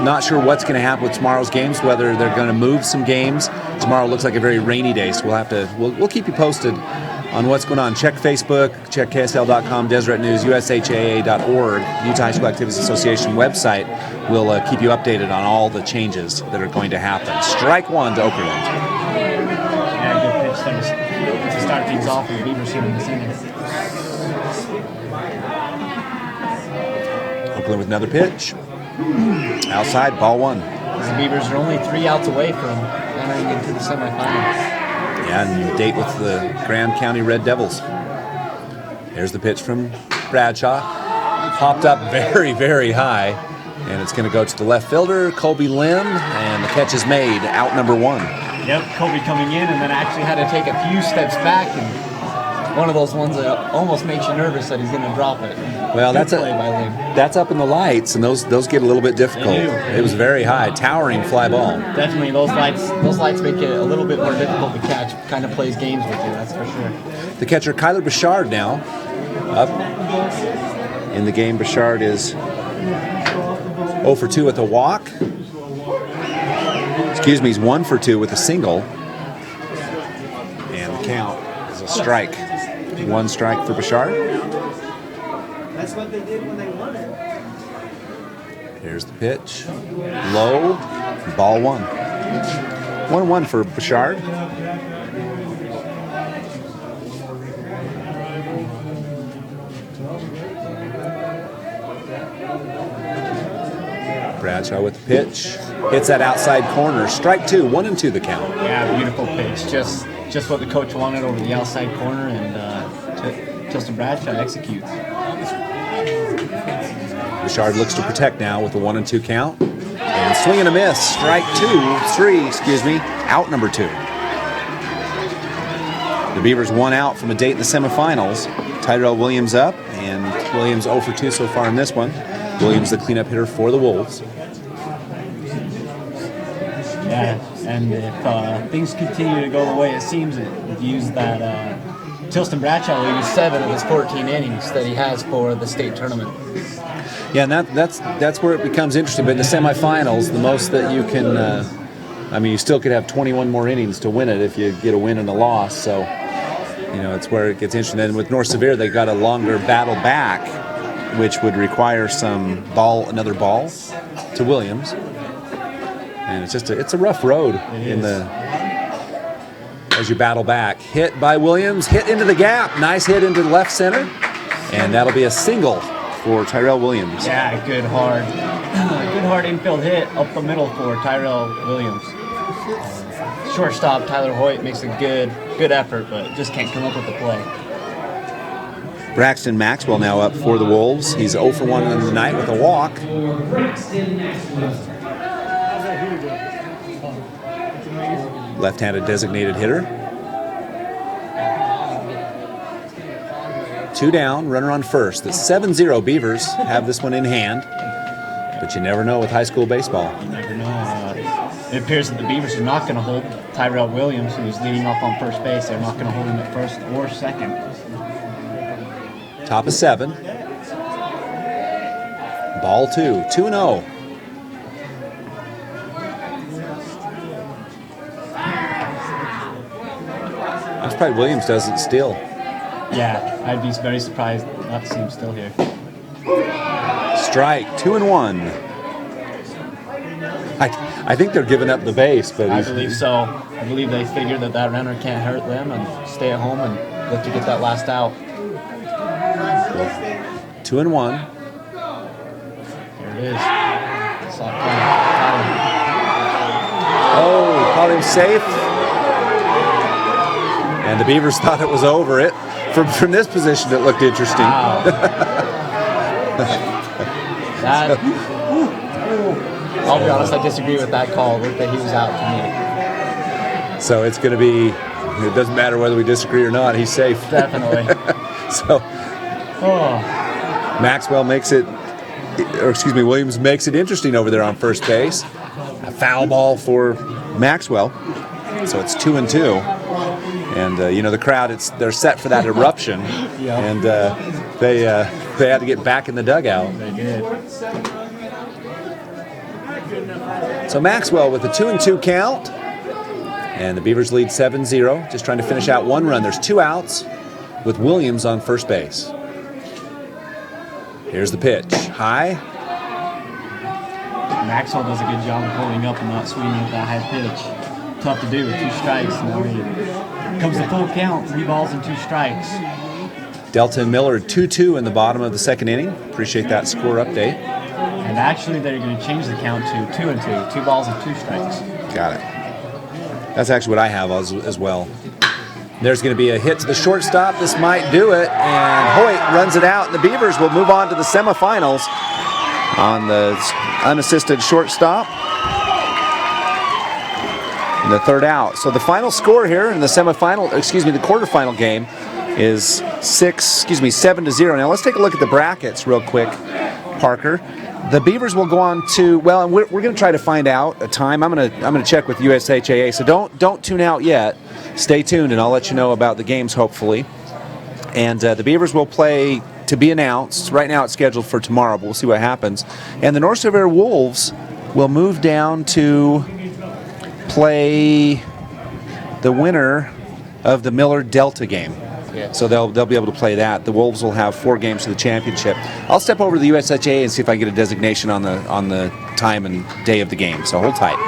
not sure what's going to happen with tomorrow's games, whether they're going to move some games. Tomorrow looks like a very rainy day, so we'll keep you posted on what's going on. Check Facebook, check KSL.com, Deseret News, UHSAA.org, Utah High School Activities Association website. We'll keep you updated on all the changes that are going to happen. Strike 1 to Okerlund. Yeah, good pitch there to start things off for the Beavers here in this inning. Okerlund with another pitch. Outside, ball 1. The Beavers are only 3 outs away from entering into the semifinals. Yeah, and date with the Grand County Red Devils. There's the pitch from Bradshaw. Popped up very, very high. And it's going to go to the left fielder, Colby Lim, and the catch is made, out number 1. Yep, Colby coming in and then actually had to take a few steps back, and one of those ones that almost makes you nervous that he's going to drop it. Well, Good play by Lim. that's up in the lights, and those get a little bit difficult. They do. It was very high, towering fly ball. Definitely, those lights make it a little bit more difficult to catch. Kind of plays games with you, that's for sure. The catcher, Kyler Bouchard, now up in the game. Bouchard is 0 for 2 with a walk. He's 1 for 2 with a single. And the count is a strike. 1 strike for Bouchard. That's what they did when they won it. Here's the pitch. Low. Ball 1. 1-1 for Bouchard. Bradshaw with the pitch. Hits that outside corner. Strike 2. 1-2 the count. Yeah, beautiful pitch. Just what the coach wanted over the outside corner, and Justin Bradshaw executes. Bouchard looks to protect now with a 1-2 count. And swing and a miss. Strike 3, out number 2. The Beavers 1 out from a date in the semifinals. Tyrell Williams up, and Williams 0 for 2 so far in this one. Williams the cleanup hitter for the Wolves. Yeah, and if things continue to go the way it seems, it use that Tilston Bradshaw will use 7 of his 14 innings that he has for the state tournament. Yeah, and that's where it becomes interesting. But in the semifinals, the most that you can, you still could have 21 more innings to win it if you get a win and a loss. So, it's where it gets interesting. And with North Sevier, they got a longer battle back, which would require another ball to Williams. And it's a rough road as you battle back. Hit by Williams, hit into the gap. Nice hit into the left center. And that'll be a single for Tyrell Williams. Yeah, good hard infield hit up the middle for Tyrell Williams. Shortstop Tyler Hoyt makes a good effort, but just can't come up with the play. Braxton Maxwell now up for the Wolves. He's 0 for 1 in the night with a walk. Left-handed designated hitter. 2 down, runner on first. The 7-0 Beavers have this one in hand, but you never know with high school baseball. You never know. It appears that the Beavers are not going to hold Tyrell Williams, who's leading off on first base. They're not going to hold him at first or second. Top of 7. Ball 2, 2-0. I'm surprised Williams doesn't steal. Yeah, I'd be very surprised not to see him still here. Strike, 2-1. I think they're giving up the base, but I believe so. I believe they figure that runner can't hurt them and stay at home and look to get that last out. 2-1. Here it is. Caught him safe. And the Beavers thought it was over. It from this position, it looked interesting. Wow. I'll be honest, I disagree with that call. Looked that he was out to me. So it's going to be. It doesn't matter whether we disagree or not. He's safe. Definitely. Maxwell Williams makes it interesting over there on first base. A foul ball for Maxwell. So it's 2-2. And the crowd, they're set for that eruption. Yeah. And they had to get back in the dugout. They did. So Maxwell with a 2-2 count. And the Beavers lead 7-0. Just trying to finish out 1 run. There's 2 outs with Williams on first base. Here's the pitch. High. Maxwell does a good job of holding up and not swinging at that high pitch. Tough to do with 2 strikes. Now he comes to full count, 3 balls and 2 strikes. Delta and Miller 2-2 in the bottom of the 2nd inning. Appreciate that score update. And actually, they're going to change the count to 2-2, 2 balls and 2 strikes. Got it. That's actually what I have as well. There's going to be a hit to the shortstop. This might do it. And Hoyt runs it out. And the Beavers will move on to the semifinals on the unassisted shortstop. And the 3rd out. So the final score here in the the quarterfinal game is 7-0. Now let's take a look at the brackets real quick, Parker. The Beavers will go on to, and we're going to try to find out a time. I'm going to check with UHSAA. So don't tune out yet. Stay tuned, and I'll let you know about the games hopefully. And the Beavers will play to be announced. Right now it's scheduled for tomorrow, but we'll see what happens. And the North Sevier Wolves will move down to play the winner of the Miller Delta game. Yeah. So they'll be able to play that. The Wolves will have 4 games to the championship. I'll step over to the USHAA and see if I can get a designation on the time and day of the game. So hold tight.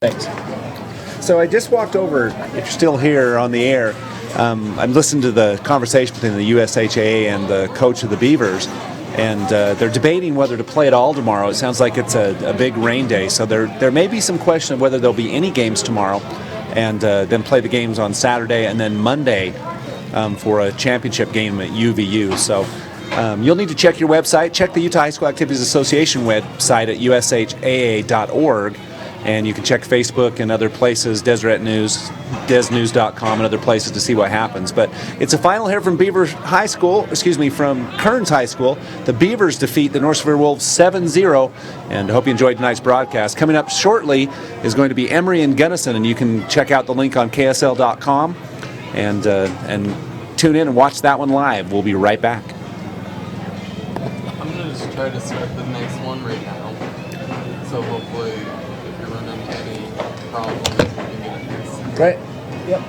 Thanks. So I just walked over, if you're still here on the air, I'm listening to the conversation between the USHAA and the coach of the Beavers, and they're debating whether to play at all tomorrow. It sounds like it's a big rain day, so there may be some question of whether there'll be any games tomorrow, and then play the games on Saturday, and then Monday for a championship game at UVU. So you'll need to check your website, check the Utah High School Activities Association website at ushsaa.org. And you can check Facebook and other places, Deseret News, desnews.com, and other places to see what happens. But it's a final here from from Kearns High School. The Beavers defeat the North Sevier Wolves 7-0. And I hope you enjoyed tonight's broadcast. Coming up shortly is going to be Emory and Gunnison, and you can check out the link on ksl.com and tune in and watch that one live. We'll be right back. I'm going to just try to start the next one right now. So hopefully, if you're running any problems, we can get it fixed. Right. Yep.